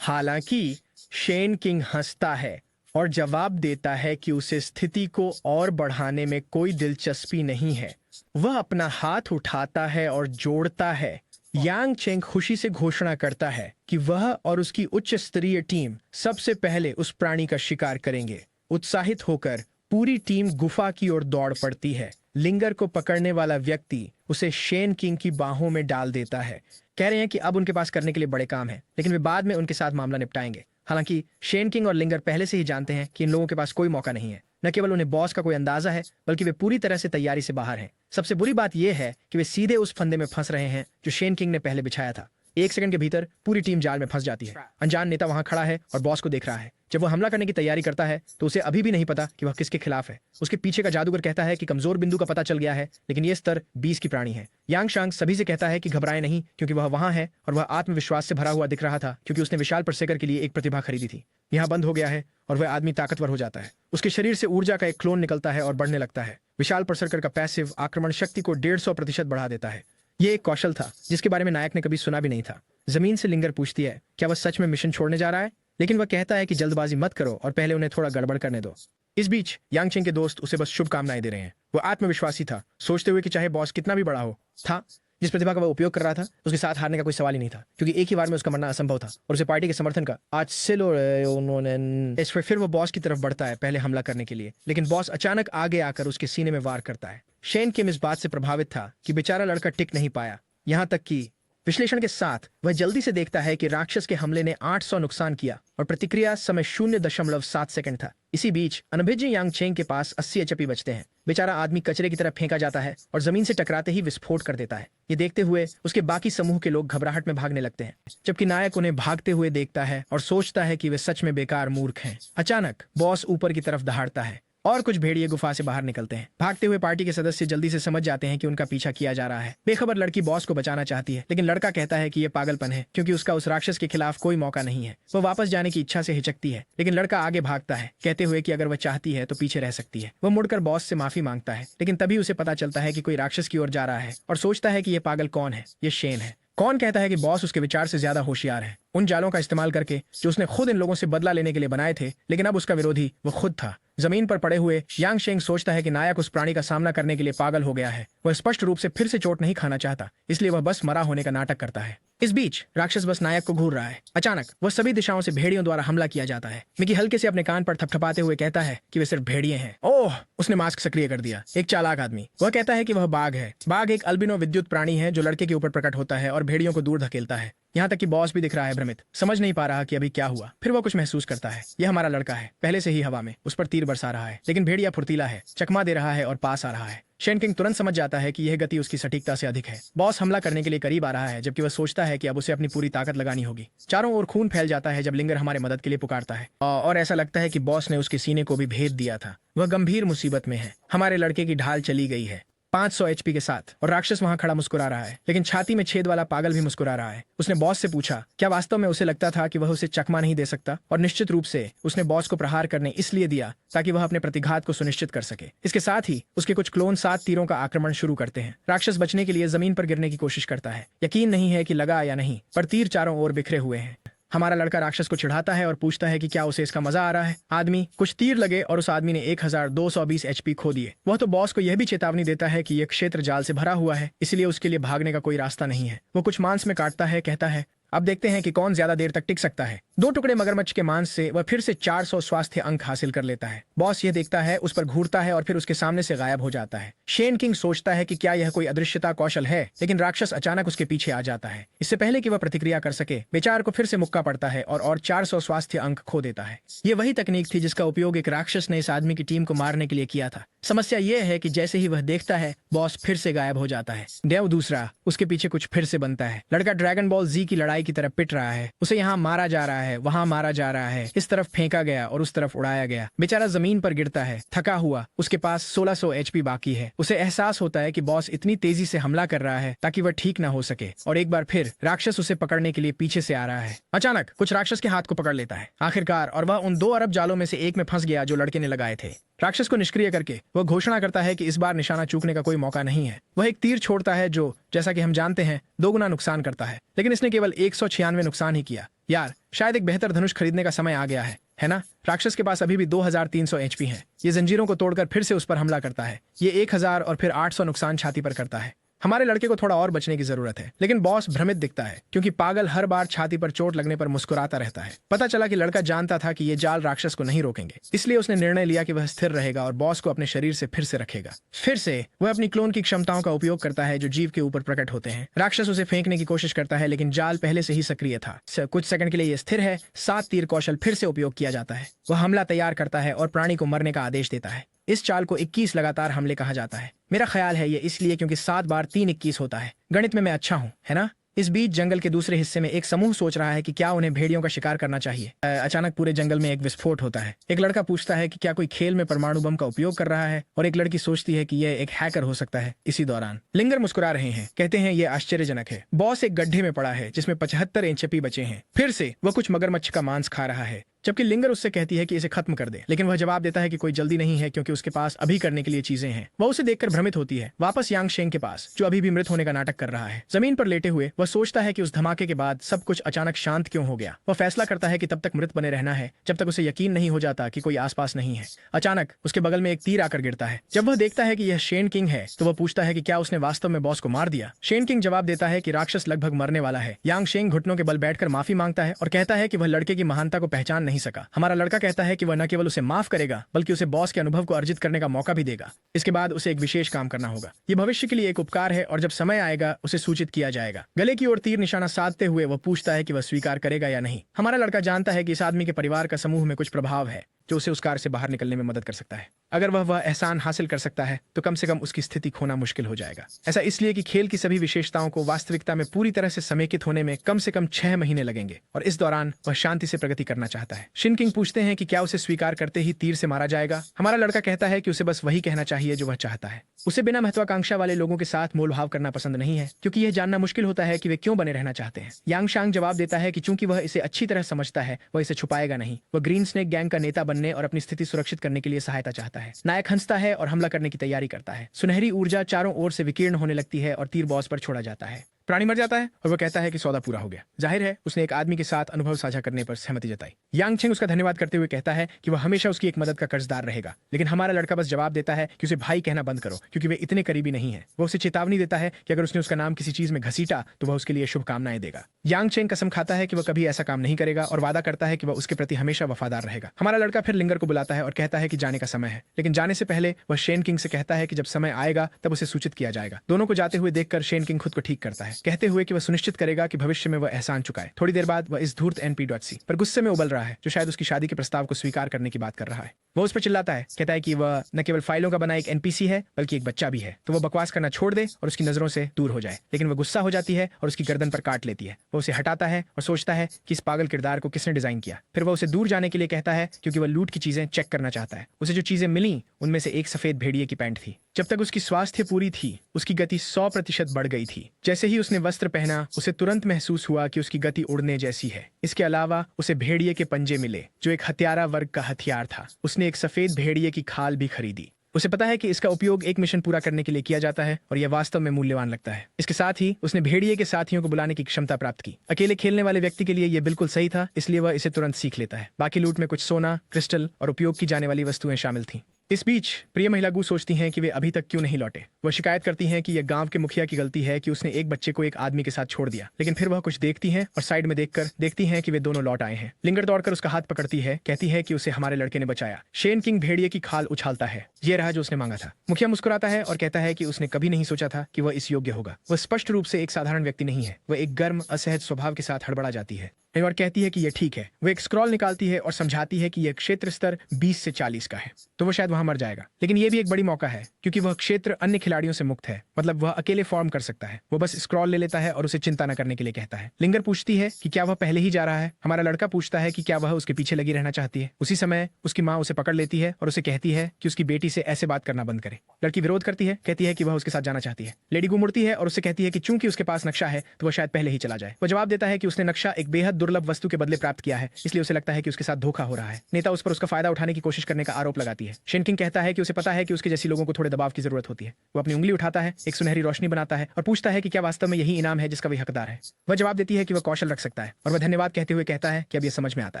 हालांकि शेन किंग हंसता है और जवाब देता है कि उसे स्थिति को और बढ़ाने में कोई दिलचस्पी नहीं है। वह अपना हाथ उठाता है और जोड़ता है। यांग चेंग खुशी से घोषणा करता है कि वह और उसकी उच्च स्तरीय टीम सबसे पहले उस प्राणी का शिकार करेंगे। उत्साहित होकर पूरी टीम गुफा की ओर दौड़ पड़ती है। लिंगर को पकड़ने वाला व्यक्ति उसे शेन किंग की बाहों में डाल देता है। कह रहे हैं कि अब उनके पास करने के लिए बड़े काम है, लेकिन वे बाद में उनके साथ मामला निपटाएंगे। हालांकि शेन किंग और लिंगर पहले से ही जानते हैं कि इन लोगों के पास कोई मौका नहीं है। न केवल उन्हें बॉस का कोई अंदाजा है, बल्कि वे पूरी तरह से तैयारी से बाहर हैं। सबसे बुरी बात यह है कि वे सीधे उस फंदे में फंस रहे हैं जो शेन किंग ने पहले बिछाया था। 1 सेकंड के भीतर पूरी टीम जाल में फंस जाती है। अनजान नेता वहां खड़ा है और बॉस को देख रहा है। जब वह हमला करने की तैयारी करता है तो उसे अभी भी नहीं पता कि वह किसके खिलाफ है। उसके पीछे का जादूगर कहता है कि कमजोर बिंदु का पता चल गया है, लेकिन यह स्तर 20 की प्राणी है। यांग शांग सभी से कहता है कि घबराए नहीं, क्योंकि वह वहां है और वह आत्मविश्वास से भरा हुआ दिख रहा था, क्योंकि उसने विशाल परसेकर के लिए एक प्रतिभा खरीदी थी। यहाँ बंद हो गया है और वह आदमी ताकतवर हो जाता है। उसके शरीर से ऊर्जा का एक क्लोन निकलता है और बढ़ने लगता है। विशाल परसेकर का पैसिव आक्रमण शक्ति को 150% बढ़ा देता है। यह एक कौशल था जिसके बारे में नायक ने कभी सुना भी नहीं था। जमीन से लिंगर पूछती है, क्या वह सच में मिशन छोड़ने जा रहा है? लेकिन वह कहता है कि जल्दबाजी मत करो और पहले उन्हें थोड़ा गड़बड़ करने दो। इस बीच यांग चेंग के दोस्त उसे बस शुभकामनाएं दे रहे हैं। वह आत्मविश्वासी था, सोचते हुए कि चाहे बॉस कितना भी बड़ा हो, था जिस प्रतिभा का वह उपयोग कर रहा था उसके साथ हारने का कोई सवाल ही नहीं था, क्योंकि एक ही बार में उसका मरना असंभव था और उसे पार्टी के समर्थन का आज सिलो उन्होंने इस पर फिर वह बॉस की तरफ बढ़ता है पहले हमला करने के लिए, लेकिन बॉस अचानक आगे आकर उसके सीने में वार करता है। शेन किम इस बात से प्रभावित था कि बेचारा लड़का टिक नहीं पाया। यहाँ तक कि विश्लेषण के साथ वह जल्दी से देखता है कि राक्षस के हमले ने 800 नुकसान किया और प्रतिक्रिया समय 0.7 सेकंड था। इसी बीच अनभिज्ञ यांग चेंग के पास 80 एचपी बचते हैं। बेचारा आदमी कचरे की तरफ फेंका जाता है और जमीन से टकराते ही विस्फोट कर देता है। ये देखते हुए उसके बाकी समूह के लोग घबराहट में भागने लगते हैं, जबकि नायक उन्हें भागते हुए देखता है और सोचता है कि वे सच में बेकार मूर्ख हैं। अचानक बॉस ऊपर की तरफ दहाड़ता है और कुछ भेड़िए गुफा से बाहर निकलते हैं। भागते हुए पार्टी के सदस्य जल्दी से समझ जाते हैं कि उनका पीछा किया जा रहा है। बेखबर लड़की बॉस को बचाना चाहती है, लेकिन लड़का कहता है कि यह पागलपन है क्योंकि उसका उस राक्षस के खिलाफ कोई मौका नहीं है। वह वापस जाने की इच्छा से हिचकती है, लेकिन लड़का आगे भागता है, कहते हुए कि अगर वह चाहती है तो पीछे रह सकती है। वह मुड़कर बॉस से माफी मांगता है, लेकिन तभी उसे पता चलता है कि कोई राक्षस की ओर जा रहा है और सोचता है कि यह पागल कौन है। यह शेन है। कौन कहता है कि बॉस उसके विचार से ज्यादा होशियार है, उन जालों का इस्तेमाल करके जो उसने खुद इन लोगों से बदला लेने के लिए बनाए थे, लेकिन अब उसका विरोधी वो खुद था। जमीन पर पड़े हुए यांग शेंग सोचता है कि नायक उस प्राणी का सामना करने के लिए पागल हो गया है। वह स्पष्ट रूप से फिर से चोट नहीं खाना चाहता, इसलिए वह बस मरा होने का नाटक करता है। इस बीच राक्षस बस नायक को घूर रहा है। अचानक वह सभी दिशाओं से भेड़ियों द्वारा हमला किया जाता है। मिकी हल्के से अपने कान पर थपथपाते हुए कहता है कि वे सिर्फ भेड़िए हैं। ओह, उसने मास्क सक्रिय कर दिया। एक चालाक आदमी। वह कहता है कि वह बाघ है। बाघ एक अल्बिनो विद्युत प्राणी है जो लड़के के ऊपर प्रकट होता है और भेड़ियों को दूर धकेलता है। यहाँ तक कि बॉस भी दिख रहा है भ्रमित, समझ नहीं पा रहा कि अभी क्या हुआ। फिर वह कुछ महसूस करता है। यह हमारा लड़का है, पहले से ही हवा में उस पर तीर बरसा रहा है, लेकिन भेड़िया फुर्तीला है, चकमा दे रहा है और पास आ रहा है। शेन किंग तुरंत समझ जाता है कि यह गति उसकी सटीकता से अधिक है। बॉस हमला करने के लिए करीब आ रहा है, जबकि वह सोचता है कि अब उसे अपनी पूरी ताकत लगानी होगी। चारों ओर खून फैल जाता है जब लिंगर हमारे मदद के लिए पुकारता है और ऐसा लगता है कि बॉस ने उसके सीने को भी भेद दिया था। वह गंभीर मुसीबत में है। हमारे लड़के की ढाल चली गई है 500 HP के साथ, और राक्षस वहां खड़ा मुस्कुरा रहा है, लेकिन छाती में छेद वाला पागल भी मुस्कुरा रहा है। उसने बॉस से पूछा क्या वास्तव में उसे लगता था कि वह उसे चकमा नहीं दे सकता, और निश्चित रूप से उसने बॉस को प्रहार करने इसलिए दिया ताकि वह अपने प्रतिघात को सुनिश्चित कर सके। इसके साथ ही उसके कुछ क्लोन 7 तीरों का आक्रमण शुरू करते हैं। राक्षस बचने के लिए जमीन पर गिरने की कोशिश करता है। यकीन नहीं है कि लगा या नहीं, पर तीर चारों ओर बिखरे हुए हैं। हमारा लड़का राक्षस को चिढ़ाता है और पूछता है कि क्या उसे इसका मजा आ रहा है। आदमी कुछ तीर लगे और उस आदमी ने 1220 HP खो दिए। वह तो बॉस को यह भी चेतावनी देता है कि यह क्षेत्र जाल से भरा हुआ है, इसलिए उसके लिए भागने का कोई रास्ता नहीं है। वो कुछ मांस में काटता है, कहता है अब देखते हैं कि कौन ज्यादा देर तक टिक सकता है। 2 टुकड़े मगरमच्छ के मांस से वह फिर से 400 स्वास्थ्य अंक हासिल कर लेता है। बॉस यह देखता है, उस पर घूरता है और फिर उसके सामने से गायब हो जाता है। शेन किंग सोचता है कि क्या यह कोई अदृश्यता कौशल है, लेकिन राक्षस अचानक उसके पीछे आ जाता है। इससे पहले कि वह प्रतिक्रिया कर सके, बेचार को फिर से मुक्का पड़ता है और 400 स्वास्थ्य अंक खो देता है। ये वही तकनीक थी जिसका उपयोग एक राक्षस ने इस आदमी की टीम को मारने के लिए किया था। समस्या यह है कि जैसे ही वह देखता है, बॉस फिर से गायब हो जाता है। देव दूसरा, उसके पीछे कुछ फिर से बनता है। लड़का ड्रैगन बॉल जी की लड़ाई की तरफ पिट रहा है। उसे यहाँ मारा जा रहा है, वहां मारा जा रहा है, इस तरफ फेंका गया और उस तरफ उड़ाया गया। बेचारा जमीन पर गिरता है, थका हुआ। उसके पास 1600 HP बाकी है। उसे एहसास होता है कि बॉस इतनी तेजी से हमला कर रहा है ताकि वह ठीक न हो सके, और एक बार फिर राक्षस उसे पकड़ने के लिए पीछे से आ रहा है। अचानक कुछ राक्षस के हाथ को पकड़ लेता है आखिरकार, और वह उन 2 अरब जालों में से एक में फंस गया जो लड़के ने लगाए थे। राक्षस को निष्क्रिय करके वह घोषणा करता है कि इस बार निशाना चूकने का कोई मौका नहीं है। वह एक तीर छोड़ता है जो, जैसा कि हम जानते हैं, 2 गुना नुकसान करता है, लेकिन इसने केवल 196 नुकसान ही किया। यार, शायद एक बेहतर धनुष खरीदने का समय आ गया है ना? राक्षस के पास अभी भी 2300 HP है। ये जंजीरों को तोड़कर फिर से उस पर हमला करता है। ये 1000 और फिर 800 नुकसान छाती पर करता है। हमारे लड़के को थोड़ा और बचने की जरूरत है, लेकिन बॉस भ्रमित दिखता है क्योंकि पागल हर बार छाती पर चोट लगने पर मुस्कुराता रहता है। पता चला कि लड़का जानता था कि ये जाल राक्षस को नहीं रोकेंगे, इसलिए उसने निर्णय लिया कि वह स्थिर रहेगा और बॉस को अपने शरीर से फिर से रखेगा। फिर से वह अपनी क्लोन की क्षमताओं का उपयोग करता है जो जीव के ऊपर प्रकट होते हैं। राक्षस उसे फेंकने की कोशिश करता है, लेकिन जाल पहले से ही सक्रिय था। कुछ सेकंड के लिए यह स्थिर है। 7 तीर कौशल फिर से उपयोग किया जाता है। वह हमला तैयार करता है और प्राणी को मरने का आदेश देता है। इस चाल को 21 लगातार हमले कहा जाता है। मेरा ख्याल है ये इसलिए क्योंकि 7 बार 3 21 होता है। गणित में मैं अच्छा हूँ, है ना? इस बीच जंगल के दूसरे हिस्से में एक समूह सोच रहा है कि क्या उन्हें भेड़ियों का शिकार करना चाहिए। अचानक पूरे जंगल में एक विस्फोट होता है। एक लड़का पूछता है कि क्या कोई खेल में परमाणु बम का उपयोग कर रहा है, और एक लड़की सोचती है कि यह एक हैकर हो सकता है। इसी दौरान लिंगर मुस्कुरा रहे हैं, कहते हैं यह आश्चर्यजनक है। बॉस एक गड्ढे में पड़ा है जिसमें 75 HP बचे हैं। फिर से वह कुछ मगरमच्छ का मांस खा रहा है, जबकि लिंगर उससे कहती है कि इसे खत्म कर दे, लेकिन वह जवाब देता है कि कोई जल्दी नहीं है क्योंकि उसके पास अभी करने के लिए चीजें हैं। वह उसे देखकर भ्रमित होती है। वापस यांग शेंग के पास, जो अभी भी मृत होने का नाटक कर रहा है। जमीन पर लेटे हुए वह सोचता है कि उस धमाके के बाद सब कुछ अचानक शांत क्यों हो गया। वह फैसला करता है कि तब तक मृत बने रहना है जब तक उसे यकीन नहीं हो जाता कि कोई आसपास नहीं है। अचानक उसके बगल में एक तीर आकर गिरता है। जब वह देखता है कि यह शेन किंग है, तो वह पूछता है कि क्या उसने वास्तव में बॉस को मार दिया। शेन किंग जवाब देता है कि राक्षस लगभग मरने वाला है। यांग शेंग घुटनों के बल बैठकर माफी मांगता है और कहता है कि वह लड़के की महानता को पहचान नहीं सका। हमारा लड़का कहता है कि वह न केवल उसे माफ करेगा, बल्कि उसे बॉस के अनुभव को अर्जित करने का मौका भी देगा। इसके बाद उसे एक विशेष काम करना होगा। ये भविष्य के लिए एक उपकार है और जब समय आएगा उसे सूचित किया जाएगा। गले की ओर तीर निशाना साधते हुए वह पूछता है कि वह स्वीकार करेगा या नहीं। हमारा लड़का जानता है कि इस आदमी के परिवार का समूह में कुछ प्रभाव है। जो उसे उस कार से बाहर निकलने में मदद कर सकता है। अगर वह एहसान हासिल कर सकता है तो कम से कम उसकी स्थिति खोना मुश्किल हो जाएगा। ऐसा इसलिए कि खेल की सभी विशेषताओं को वास्तविकता में पूरी तरह से समेकित होने में कम से कम 6 महीने लगेंगे और इस दौरान वह शांति से प्रगति करना चाहता है। शिन किंग पूछते हैं कि क्या उसे स्वीकार करते ही तीर से मारा जाएगा। हमारा लड़का कहता है कि उसे बस वही कहना चाहिए जो वह चाहता है। उसे बिना महत्वाकांक्षा वाले लोगों के साथ मोलभाव करना पसंद नहीं है, क्योंकि यह जानना मुश्किल होता है कि वे क्यों बने रहना चाहते हैं। यांग शांग जवाब देता है कि चूंकि वह इसे अच्छी तरह समझता है, वह इसे छुपाएगा नहीं। वह ग्रीन स्नेक गैंग का नेता बनने और अपनी स्थिति सुरक्षित करने के लिए सहायता चाहता है। नायक हंसता है और हमला करने की तैयारी करता है। सुनहरी ऊर्जा चारों ओर से विकीर्ण होने लगती है और तीर बॉस पर छोड़ा जाता है। प्राणी मर जाता है और वह कहता है कि सौदा पूरा हो गया। जाहिर है उसने एक आदमी के साथ अनुभव साझा करने पर सहमति जताई। यांग छेंग उसका धन्यवाद करते हुए कहता है कि वह हमेशा उसकी एक मदद का कर्जदार रहेगा, लेकिन हमारा लड़का बस जवाब देता है कि उसे भाई कहना बंद करो, क्योंकि वे इतने करीबी नहीं है। वह उसे चेतावनी देता है कि अगर उसने उसका नाम किसी चीज में घसीटा तो वह उसके लिए शुभकामनाएं देगा। यांग छेंग कसम खाता है कि वह कभी ऐसा काम नहीं करेगा और वादा करता है कि वह उसके प्रति हमेशा वफादार रहेगा। हमारा लड़का फिर लिंगर को बुलाता है और कहता है कि जाने का समय है, लेकिन जाने से पहले वह शेन किंग से कहता है कि जब समय आएगा तब उसे सूचित किया जाएगा। दोनों को जाते हुए देखकर शेन किंग खुद को ठीक करता है, कहते हुए कि वह सुनिश्चित करेगा कि भविष्य में वह एहसान चुकाए। थोड़ी देर बाद वह इस धूर्त NP.C पर गुस्से में उबल रहा है, जो शायद उसकी शादी के प्रस्ताव को स्वीकार करने की बात कर रहा है। वह उस पर चिल्लाता है, कहता है कि वह न केवल फाइलों का बना एक NPC है बल्कि एक बच्चा भी है, तो वह बकवास करना छोड़ दे और उसकी नजरों से दूर हो जाए। लेकिन वह गुस्सा हो जाती है और उसकी गर्दन पर काट लेती है। वह उसे हटाता है और सोचता है कि इस पागल किरदार को किसने डिजाइन किया। फिर वह उसे दूर जाने के लिए कहता है, क्योंकि वह लूट की चीजें चेक करना चाहता है। उसे जो चीजें मिली उनमें से एक सफेद भेड़िए की पैंट थी। जब तक उसकी स्वास्थ्य पूरी थी उसकी गति 100% बढ़ गई थी। जैसे ही उसने वस्त्र पहना उसे तुरंत महसूस हुआ कि उसकी गति उड़ने जैसी है। इसके अलावा उसे भेड़िए के पंजे मिले, जो एक हत्यारा वर्ग का हथियार था। उसने एक सफेद भेड़िए की खाल भी खरीदी। उसे पता है कि इसका उपयोग एक मिशन पूरा करने के लिए किया जाता है और यह वास्तव में मूल्यवान लगता है। इसके साथ ही उसने भेड़िए के साथियों को बुलाने की क्षमता प्राप्त की। अकेले खेलने वाले व्यक्ति के लिए यह बिल्कुल सही था, इसलिए वह इसे तुरंत सीख लेता है। बाकी लूट में कुछ सोना, क्रिस्टल और उपयोग की जाने वाली वस्तुएं शामिल थीं। इस बीच प्रिय महिला गू सोचती हैं कि वे अभी तक क्यों नहीं लौटे। वह शिकायत करती हैं कि यह गांव के मुखिया की गलती है कि उसने एक बच्चे को एक आदमी के साथ छोड़ दिया। लेकिन फिर वह कुछ देखती हैं और साइड में देखकर देखती हैं कि वे दोनों लौट आए हैं। लिंगर दौड़कर उसका हाथ पकड़ती है, कहती है कि उसे हमारे लड़के ने बचाया। शेन किंग भेड़िए की खाल उछालता है। ये रहा जो उसने मांगा था। मुखिया मुस्कुराता है और कहता है कि उसने कभी नहीं सोचा था कि वह इस योग्य होगा। वह स्पष्ट रूप से एक साधारण व्यक्ति नहीं है। वह एक गर्म असहज स्वभाव के साथ हड़बड़ा जाती है और कहती है कि यह ठीक है। वह एक स्क्रॉल निकालती है और समझाती है कि यह क्षेत्र स्तर 20 से 40 का है, तो वह शायद वहां मर जाएगा। लेकिन यह भी एक बड़ी मौका है, क्योंकि वह क्षेत्र अन्य खिलाड़ियों से मुक्त है। मतलब वह अकेले फॉर्म कर सकता है। वह बस स्क्रॉल ले लेता है और उसे चिंता न करने के लिए कहता है। लिंगर पूछती है कि क्या वह पहले ही जा रहा है। हमारा लड़का पूछता है कि क्या वह उसके पीछे लगी रहना चाहती है। उसी समय उसकी माँ उसे पकड़ लेती है और उसे कहती है कि उसकी बेटी से ऐसे बात करना बंद करे। लड़की विरोध करती है, कहती है कि वह उसके साथ जाना चाहती है। लेडी गू मुड़ती है और उससे कहती है कि चूंकि उसके पास नक्शा है तो वह शायद पहले ही चला जाए। वह जवाब देता है कि उसने नक्शा एक बेहद दुर्लभ वस्तु के बदले प्राप्त किया है, इसलिए उसे लगता है कि उसके साथ धोखा हो रहा है। नेता उस पर उसका फायदा उठाने की कोशिश करने का आरोप लगाती है। शेन किंग कहता है कि उसे पता है कि उसके जैसी लोगों को थोड़े दबाव की जरूरत होती है। वो अपनी उंगली उठाता है, एक सुनहरी रोशनी बनाता है और पूछता है कि क्या वास्तव में यही इनाम है जिसका वह हकदार है। वह जवाब देती है कि वह कौशल रख सकता है और वह धन्यवाद कहते हुए कहता है कि अब यह समझ में आता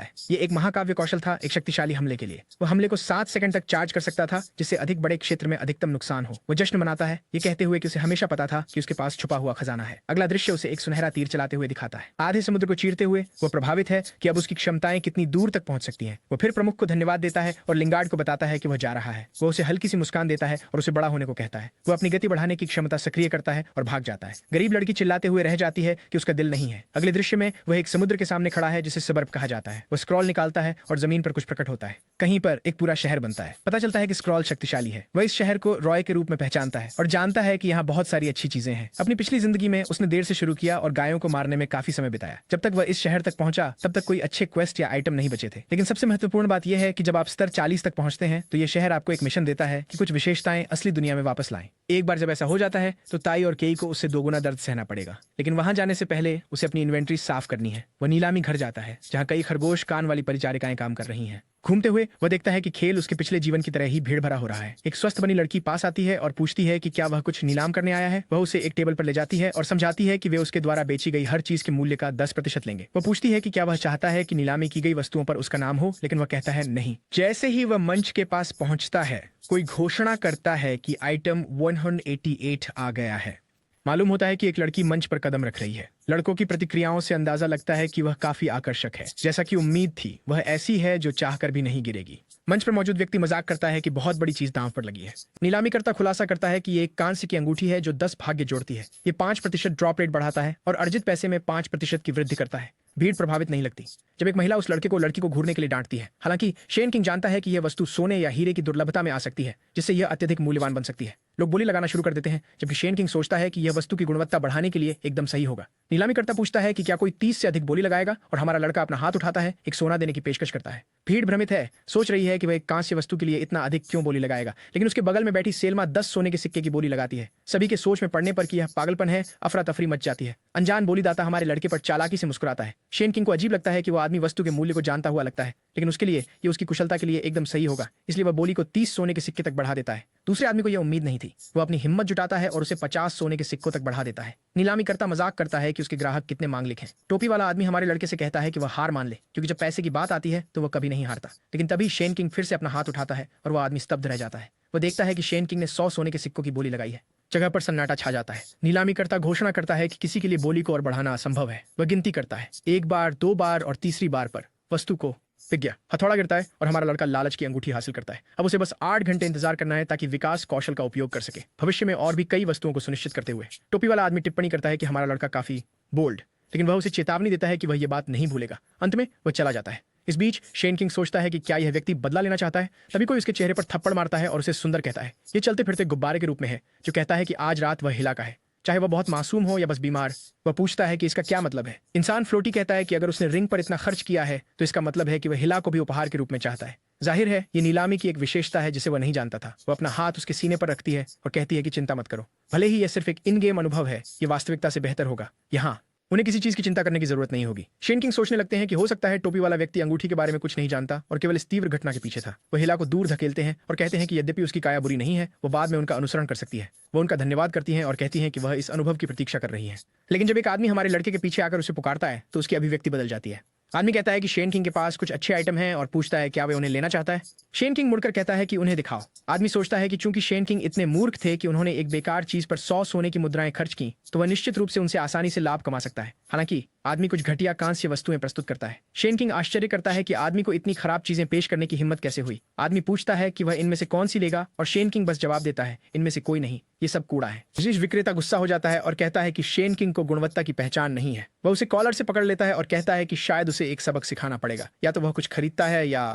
है। ये एक महाकाव्य कौशल था, एक शक्तिशाली हमले के लिए। वह हमले को 7 सेकंड तक चार्ज कर सकता था, जिससे अधिक बड़े क्षेत्र में अधिकतम नुकसान हो। वह जश्न मनाता है, ये कहते हुए कि उसे हमेशा पता था कि उसके पास छुपा हुआ खजाना है। अगला दृश्य उसे एक सुनहरा तीर चलाते हुए दिखाता है। आधे समुद्र को चीरते हुए वह प्रभावित है कि अब उसकी क्षमताएं कितनी दूर तक पहुंच सकती हैं। वह फिर प्रमुख को धन्यवाद देता है और लिंगार्ड को बताता है कि वह जा रहा है। वह उसे हल्की सी मुस्कान देता है और उसे बड़ा होने को कहता है। वह अपनी गति बढ़ाने की क्षमता सक्रिय करता है और भाग जाता है। गरीब लड़की चिल्लाते हुए रह जाती है कि उसका दिल नहीं है। अगले दृश्य में वह एक समुद्र के सामने खड़ा है जिसे सबर्ब कहा जाता है। वह स्क्रॉल निकालता है और जमीन पर कुछ प्रकट होता है। कहीं पर एक पूरा शहर बनता है। पता चलता है कि स्क्रॉल शक्तिशाली है। वह इस शहर को रॉय के रूप में पहचानता है और जानता है कि यहाँ बहुत सारी अच्छी चीजें हैं। अपनी पिछली जिंदगी में उसने देर से शुरू किया और गायों को मारने में काफी समय बिताया। जब तक वह इस शहर तक पहुंचा तब तक कोई अच्छे क्वेस्ट या आइटम नहीं बचे थे। लेकिन सबसे महत्वपूर्ण बात यह है कि जब आप स्तर 40 तक पहुंचते हैं तो यह शहर आपको एक मिशन देता है कि कुछ विशेषताएं असली दुनिया में वापस लाएं। एक बार जब ऐसा हो जाता है तो ताई और केई को उससे दोगुना दर्द सहना पड़ेगा। लेकिन वहां जाने से पहले उसे अपनी इन्वेंट्री साफ करनी है। वह नीलामी घर जाता है जहां कई खरगोश कान वाली परिचारिकाएं काम कर रही हैं। घूमते हुए वह देखता है कि खेल उसके पिछले जीवन की तरह ही भीड़ भरा हो रहा है। एक स्वस्थ बनी लड़की पास आती है और पूछती है कि क्या वह कुछ नीलाम करने आया है। वह उसे एक टेबल पर ले जाती है और समझाती है कि वे उसके द्वारा बेची गई हर चीज के मूल्य का 10% लेंगे। वह पूछती है कि क्या वह चाहता है कि नीलामी की गई वस्तुओं पर उसका नाम हो, लेकिन वह कहता है नहीं। जैसे ही वह मंच के पास पहुंचता है कोई घोषणा करता है कि आइटम 188 आ गया है। मालूम होता है कि एक लड़की मंच पर कदम रख रही है। लड़कों की प्रतिक्रियाओं से अंदाजा लगता है कि वह काफी आकर्षक है। जैसा कि उम्मीद थी, वह ऐसी है जो चाहकर भी नहीं गिरेगी। मंच पर मौजूद व्यक्ति मजाक करता है कि बहुत बड़ी चीज दांव पर लगी है। नीलामी करता खुलासा करता है कि ये एक कांस्य की अंगूठी है जो 10 भाग्य जोड़ती है। ये 5% ड्रॉप रेट बढ़ाता है और अर्जित पैसे में 5% की वृद्धि करता है। भीड़ प्रभावित नहीं लगती जब एक महिला उस लड़के को लड़की को घूरने के लिए डांटती है। हालांकि शेन किंग जानता है कि यह वस्तु सोने या हीरे की दुर्लभता में आ सकती है, जिससे यह अत्यधिक मूल्यवान बन सकती है। लोग बोली लगाना शुरू कर देते हैं, जबकि शेन किंग सोचता है कि यह वस्तु की गुणवत्ता बढ़ाने के लिए एकदम सही होगा। नीलामीकर्ता पूछता है कि क्या कोई 30 से अधिक बोली लगाएगा, और हमारा लड़का अपना हाथ उठाता है, एक सोना देने की पेशकश करता है। भीड़ भ्रमित है, सोच रही है कि वह एक कांस्य वस्तु के लिए इतना अधिक क्यों बोली लगाएगा, लेकिन उसके बगल में बैठी सेल्मा 10 सोने के सिक्के की बोली लगाती है। सभी के सोच में पड़ने पर कि यह पागलपन है, अफरा तफरी मच जाती है। अनजान बोलीदाता हमारे लड़के पर चालाकी से मुस्कुराता है। शेन किंग को अजीब लगता है कि वह आदमी वस्तु के मूल्य को जानता हुआ लगता है, लेकिन उसके लिए ये उसकी कुशलता के लिए एकदम सही होगा, इसलिए वह बोली को 30 सोने के सिक्के तक बढ़ा देता है। दूसरे आदमी को यह उम्मीद नहीं थी। वह अपनी हिम्मत जुटाता है और उसे 50 सोने के सिक्कों तक बढ़ा देता है। नीलामीकर्ता मजाक करता है कि उसके ग्राहक कितने मांगलिक हैं। टोपी वाला आदमी हमारे लड़के से कहता है कि वह हार मान ले, क्योंकि जब पैसे की बात आती है तो वह कभी नहीं हारता। लेकिन तभी शेन किंग फिर से अपना हाथ उठाता है और वह आदमी स्तब्ध रह जाता है। वह देखता है कि शेन किंग ने 100 सोने के सिक्कों की बोली लगाई है। जगह पर सन्नाटा छा जाता है। नीलामीकर्ता घोषणा करता है कि किसी के लिए बोली को और बढ़ाना असंभव है। वह गिनती करता है, 1 बार, 2 बार और तीसरी बार पर वस्तु को पिघ गया। हथौड़ा गिरता है और हमारा लड़का लालच की अंगूठी हासिल करता है। अब उसे बस 8 घंटे इंतजार करना है ताकि विकास कौशल का उपयोग कर सके, भविष्य में और भी कई वस्तुओं को सुनिश्चित करते हुए। टोपी वाला आदमी टिप्पणी करता है कि हमारा लड़का काफी बोल्ड, लेकिन वह उसे चेतावनी देता है कि वह यह बात नहीं भूलेगा। अंत में वह चला जाता है। इस बीच शेन किंग सोचता है कि क्या यह व्यक्ति बदला लेना चाहता है। तभी कोई उसके चेहरे पर थप्पड़ मारता है और उसे सुंदर कहता है। ये चलते फिरते गुब्बारे के रूप में है, जो कहता है कि आज रात वह हिला का है, चाहे वह बहुत मासूम हो या बस बीमार। वह पूछता है कि इसका क्या मतलब है। इंसान फ्लोटी कहता है कि अगर उसने रिंग पर इतना खर्च किया है तो इसका मतलब है कि वह हिला को भी उपहार के रूप में चाहता है। जाहिर है ये नीलामी की एक विशेषता है जिसे वह नहीं जानता था। वह अपना हाथ उसके सीने पर रखती है और कहती है कि चिंता मत करो, भले ही यह सिर्फ एक इन गेम अनुभव है, ये वास्तविकता से बेहतर होगा। यहाँ उन्हें किसी चीज की चिंता करने की जरूरत नहीं होगी। शेन किंग सोचने लगते हैं कि हो सकता है टोपी वाला व्यक्ति अंगूठी के बारे में कुछ नहीं जानता और केवल इस तीव्र घटना के पीछे था। वह हिला को दूर धकेलते हैं और कहते हैं कि यद्यपि उसकी काया बुरी नहीं है, वो बाद में उनका अनुसरण कर सकती है। वो उनका धन्यवाद करती हैं और कहती हैं कि वह इस अनुभव की प्रतीक्षा कर रही है। लेकिन जब एक आदमी हमारे लड़के के पीछे आकर उसे पुकारता है तो उसकी अभिव्यक्ति बदल जाती है। आदमी कहता है कि शेन किंग के पास कुछ अच्छे आइटम हैं और पूछता है क्या वे उन्हें लेना चाहता है। शेन किंग मुड़कर कहता है कि उन्हें दिखाओ। आदमी सोचता है कि चूंकि शेन किंग इतने मूर्ख थे कि उन्होंने एक बेकार चीज पर 100 सोने की मुद्राएं खर्च की, तो वह निश्चित रूप से उनसे आसानी से लाभ कमा सकता है। हालांकि आदमी कुछ घटिया कांस्य वस्तुएं प्रस्तुत करता है। शेन किंग आश्चर्य करता है कि आदमी को इतनी खराब चीजें पेश करने की हिम्मत कैसे हुई। आदमी पूछता है कि वह इनमें से कौन सी लेगा और शेन किंग बस जवाब देता है, इनमें से कोई नहीं, ये सब कूड़ा है। शीर्ष विक्रेता गुस्सा हो जाता है और कहता है कि शेन किंग को गुणवत्ता की पहचान नहीं है। वह उसे कॉलर से पकड़ लेता है और कहता है कि शायद उसे एक सबक सिखाना पड़ेगा, या तो वह कुछ खरीदता है या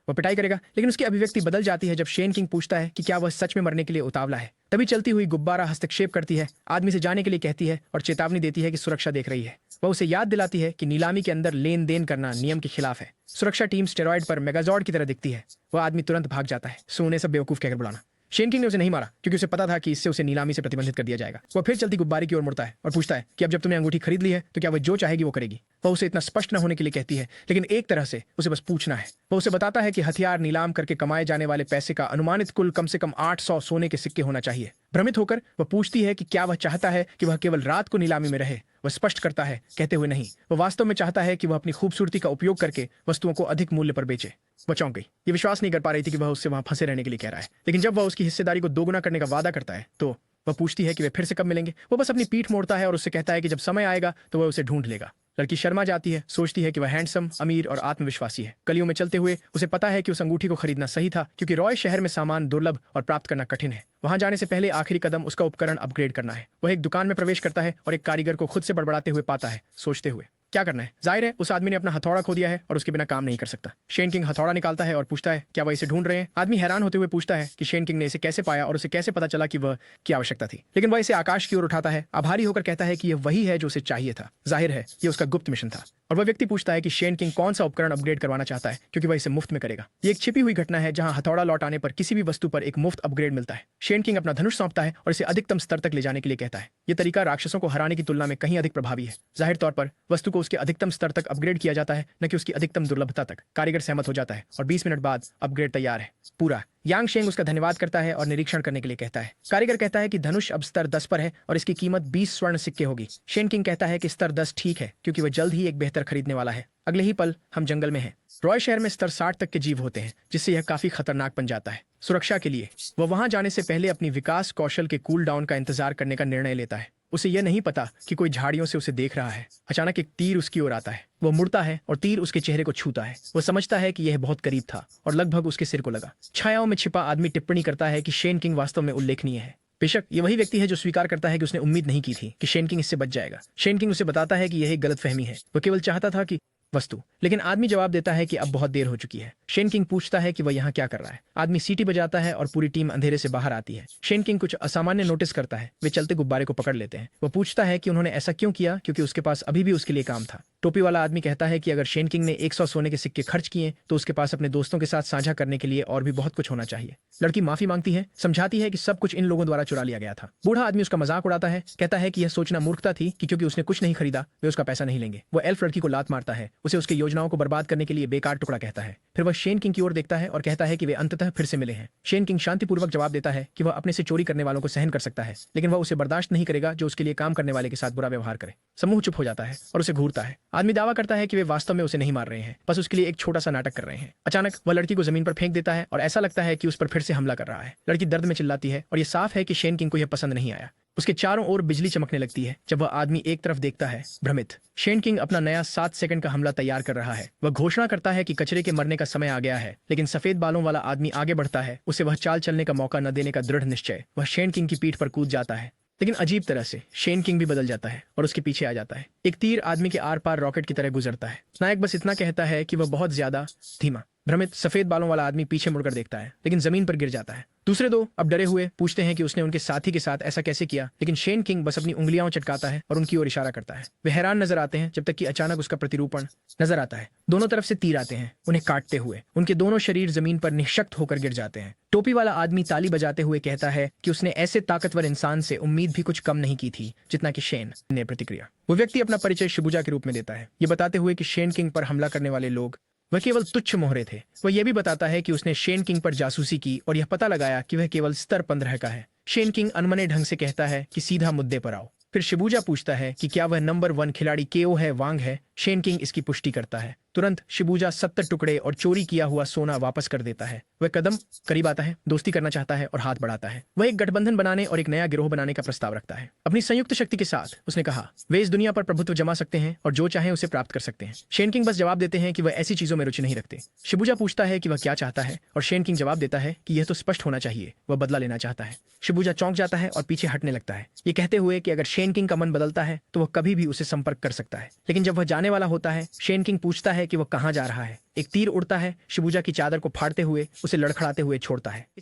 वह पिटाई करेगा। लेकिन उसकी अभिव्यक्ति बदल जाती है जब शेन किंग पूछता है कि क्या वह सच में मरने के लिए उतावला है। तभी चलती हुई गुब्बारा हस्तक्षेप करती है, आदमी से जाने के लिए कहती है और चेतावनी देती है कि सुरक्षा देख रही है। वह उसे याद दिलाती है कि नीलामी के अंदर लेन देन करना नियम के खिलाफ है। सुरक्षा टीम स्टेरॉइड पर मेगाजॉर्ड की तरह दिखती है। वह आदमी तुरंत भाग जाता है। सोने सब बेवकूफ कहकर बुलाना। शेन किंग ने उसे नहीं मारा क्योंकि उसे पता था कि इससे उसे नीलामी से प्रतिबंधित कर दिया जाएगा। वह फिर चलती गुब्बारे की ओर मुड़ता है और पूछता है कि अब जब तुमने अंगूठी खरीद ली है तो क्या वह जो चाहेगी वो करेगी। वह उसे इतना स्पष्ट न होने के लिए कहती है, लेकिन एक तरह से उसे बस पूछना है। वह उसे बताता है कि हथियार नीलाम करके कमाए जाने वाले पैसे का अनुमानित कुल कम से कम 800 सोने के सिक्के होना चाहिए। भ्रमित होकर वह पूछती है कि क्या वह चाहता है कि वह केवल रात को नीलामी में रहे। वह स्पष्ट करता है, कहते हुए नहीं, वह वास्तव में चाहता है कि वह अपनी खूबसूरती का उपयोग करके वस्तुओं को अधिक मूल्य पर बेचे। वह चौंक गई। ये विश्वास नहीं कर पा रही थी कि वह उससे वहां फंसे रहने के लिए कह रहा है। लेकिन जब वह उसकी हिस्सेदारी को दोगुना करने का वादा करता है तो वह पूछती है कि वे फिर से कब मिलेंगे। वो बस अपनी पीठ मोड़ता है और उससे कहता है कि जब समय आएगा तो वह उसे ढूंढ लेगा। लड़की शर्मा जाती है, सोचती है कि वह हैंडसम, अमीर और आत्मविश्वासी है। गलियों में चलते हुए उसे पता है कि उस अंगूठी को खरीदना सही था, क्योंकि रॉय शहर में सामान दुर्लभ और प्राप्त करना कठिन है। वहां जाने से पहले आखिरी कदम उसका उपकरण अपग्रेड करना है। वह एक दुकान में प्रवेश करता है और एक कारीगर को खुद से बड़बड़ाते हुए पाता है, सोचते हुए क्या करना है। जाहिर है उस आदमी ने अपना हथौड़ा खो दिया है और उसके बिना काम नहीं कर सकता। शेन किंग हथौड़ा निकालता है और पूछता है क्या वह इसे ढूंढ रहे हैं। आदमी हैरान होते हुए पूछता है कि शेन किंग ने इसे कैसे पाया और उसे कैसे पता चला कि वह की आवश्यकता थी। लेकिन वह इसे आकाश की ओर उठाता है, आभारी होकर कहता है कि यह वही है जो उसे चाहिए था। जाहिर है यह उसका गुप्त मिशन था। और वह व्यक्ति पूछता है कि शेन किंग कौन सा उपकरण अपग्रेड करवाना चाहता है, क्योंकि वह इसे मुफ्त में करेगा। ये एक छिपी हुई घटना है जहां हथौड़ा लौटाने पर किसी भी वस्तु पर एक मुफ्त अपग्रेड मिलता है। शेन किंग अपना धनुष सौंपता है और इसे अधिकतम स्तर तक ले जाने के लिए कहता है। यह तरीका राक्षसों को हराने की तुलना में कहीं अधिक प्रभावी है। जाहिर तौर पर वस्तु को उसके अधिकतम स्तर तक अपग्रेड किया जाता है, न कि उसकी अधिकतम दुर्लभता तक। कारीगर सहमत हो जाता है और 20 मिनट बाद अपग्रेड तैयार है पूरा। यांग शेंग उसका धन्यवाद करता है और निरीक्षण करने के लिए कहता है। कारीगर कहता है कि धनुष अब स्तर 10 पर है और इसकी कीमत 20 स्वर्ण सिक्के होगी। शेन किंग कहता है कि स्तर 10 ठीक है, क्योंकि वह जल्द ही एक बेहतर खरीदने वाला है। अगले ही पल हम जंगल में हैं। रॉय शहर में स्तर 60 तक के जीव होते हैं, जिससे यह काफी खतरनाक बन जाता है। सुरक्षा के लिए वह वहां जाने से पहले अपनी विकास कौशल के कूल डाउन का इंतजार करने का निर्णय लेता है। उसे यह नहीं पता कि कोई झाड़ियों से उसे देख रहा है। अचानक एक तीर उसकी ओर आता है। वह मुड़ता है और तीर उसके चेहरे को छूता है। वह समझता है कि यह बहुत करीब था और लगभग उसके सिर को लगा। छायाओं में छिपा आदमी टिप्पणी करता है कि शेन किंग वास्तव में उल्लेखनीय है। बेशक ये वही व्यक्ति है जो स्वीकार करता है कि उसने उम्मीद नहीं की थी कि शेन किंग इससे बच जाएगा। शेन किंग उसे बताता है कि यह एक गलतफहमी है, वो केवल चाहता था कि वस्तु। लेकिन आदमी जवाब देता है कि अब बहुत देर हो चुकी है। शेन किंग पूछता है कि वह यहाँ क्या कर रहा है। आदमी सीटी बजाता है और पूरी टीम अंधेरे से बाहर आती है। शेन किंग कुछ असामान्य नोटिस करता है। वे चलते गुब्बारे को पकड़ लेते हैं। वह पूछता है कि उन्होंने ऐसा क्यों किया, क्योंकि उसके पास अभी भी उसके लिए काम था। टोपी वाला आदमी कहता है कि अगर शेन किंग ने 100 सोने के सिक्के खर्च किए तो उसके पास अपने दोस्तों के साथ साझा करने के लिए और भी बहुत कुछ होना चाहिए। लड़की माफी मांगती है, समझाती है कि सब कुछ इन लोगों द्वारा चुरा लिया गया था। बूढ़ा आदमी उसका मजाक उड़ाता है, कहता है कि यह सोचना मूर्खता थी कि क्योंकि उसने कुछ नहीं खरीदा वे उसका पैसा नहीं लेंगे। वो एल्फ लड़की को लात मारता है, उसे उसकी योजनाओं को बर्बाद करने के लिए बेकार टुकड़ा कहता है। फिर वह शेन किंग की ओर देखता है और कहता है कि वे अंततः फिर से मिले हैं। शेन किंग शांतिपूर्वक जवाब देता है कि वह अपने से चोरी करने वालों को सहन कर सकता है, लेकिन वह उसे बर्दाश्त नहीं करेगा जो उसके लिए काम करने वाले के साथ बुरा व्यवहार करे। समूह चुप हो जाता है और उसे घूरता है। आदमी दावा करता है कि वे वास्तव में उसे नहीं मार रहे हैं, बस उसके लिए एक छोटा सा नाटक कर रहे हैं। अचानक वह लड़की को जमीन पर फेंक देता है और ऐसा लगता है कि उस पर फिर से हमला कर रहा है। लड़की दर्द में चिल्लाती है और यह साफ है कि शेन किंग को यह पसंद नहीं आया। उसके चारों ओर बिजली चमकने लगती है जब वह आदमी एक तरफ देखता है, भ्रमित। शेन किंग अपना नया 7 सेकंड का हमला तैयार कर रहा है। वह घोषणा करता है कि कचरे के मरने का समय आ गया है, लेकिन सफेद बालों वाला आदमी आगे बढ़ता है, उसे वह चाल चलने का मौका न देने का दृढ़ निश्चय। वह शेन किंग की पीठ पर कूद जाता है, लेकिन अजीब तरह से शेन किंग भी बदल जाता है और उसके पीछे आ जाता है। एक तीर आदमी के आर पार रॉकेट की तरह गुजरता है। नायक बस इतना कहता है कि वह बहुत ज्यादा धीमा। भ्रमित सफेद बालों वाला आदमी पीछे मुड़कर देखता है, लेकिन जमीन पर गिर जाता है। दूसरे दो अब डरे हुए पूछते हैं कि उसने उनके साथी के साथ ऐसा कैसे किया, लेकिन शेन किंग बस अपनी उंगलियां चटकाता है और उनकी ओर इशारा करता है। वे हैरान नजर आते हैं जब तक कि अचानक उसका प्रतिरूपण नजर आता है। दोनों तरफ से तीर आते हैं, उन्हें काटते हुए। उनके दोनों शरीर जमीन पर निःशक्त होकर गिर जाते हैं। टोपी वाला आदमी ताली बजाते हुए कहता है कि उसने ऐसे ताकतवर इंसान से उम्मीद भी कुछ कम नहीं की थी जितना कि शेन ने प्रतिक्रिया। वो व्यक्ति अपना परिचय शिबुजा के रूप में देता है, ये बताते हुए कि शेन किंग पर हमला करने वाले लोग वह केवल तुच्छ मोहरे थे। वह यह भी बताता है कि उसने शेन किंग पर जासूसी की और यह पता लगाया कि वह केवल स्तर 15 का है। शेन किंग अनमने ढंग से कहता है कि सीधा मुद्दे पर आओ। फिर शिबुजा पूछता है कि क्या वह नंबर 1 खिलाड़ी केओ है वांग है। शेन किंग इसकी पुष्टि करता है। तुरंत शिबुजा 70 टुकड़े और चोरी किया हुआ सोना वापस कर देता है। वह कदम करीब आता है, दोस्ती करना चाहता है और हाथ बढ़ाता है। वह एक गठबंधन बनाने और एक नया गिरोह बनाने का प्रस्ताव रखता है। अपनी संयुक्त शक्ति के साथ उसने कहा वे इस दुनिया पर प्रभुत्व जमा सकते हैं और जो चाहे उसे प्राप्त कर सकते हैं। शेन किंग बस जवाब देते हैं कि वह ऐसी चीजों में रुचि नहीं रखते। शिबुजा पूछता है कि वह क्या चाहता है और शेन किंग जवाब देता है कि यह तो स्पष्ट होना चाहिए, वह बदला लेना चाहता है। शिबुजा चौंक जाता है और पीछे हटने लगता है, ये कहते हुए कि अगर शेन किंग का मन बदलता है तो वह कभी भी उसे संपर्क कर सकता है। लेकिन जब वह जाने वाला होता है, शेन किंग पूछता है कि वह कहां जा रहा है। एक तीर उड़ता है, शिबुजा की चादर को फाड़ते हुए उसे लड़खड़ाते हुए छोड़ता है।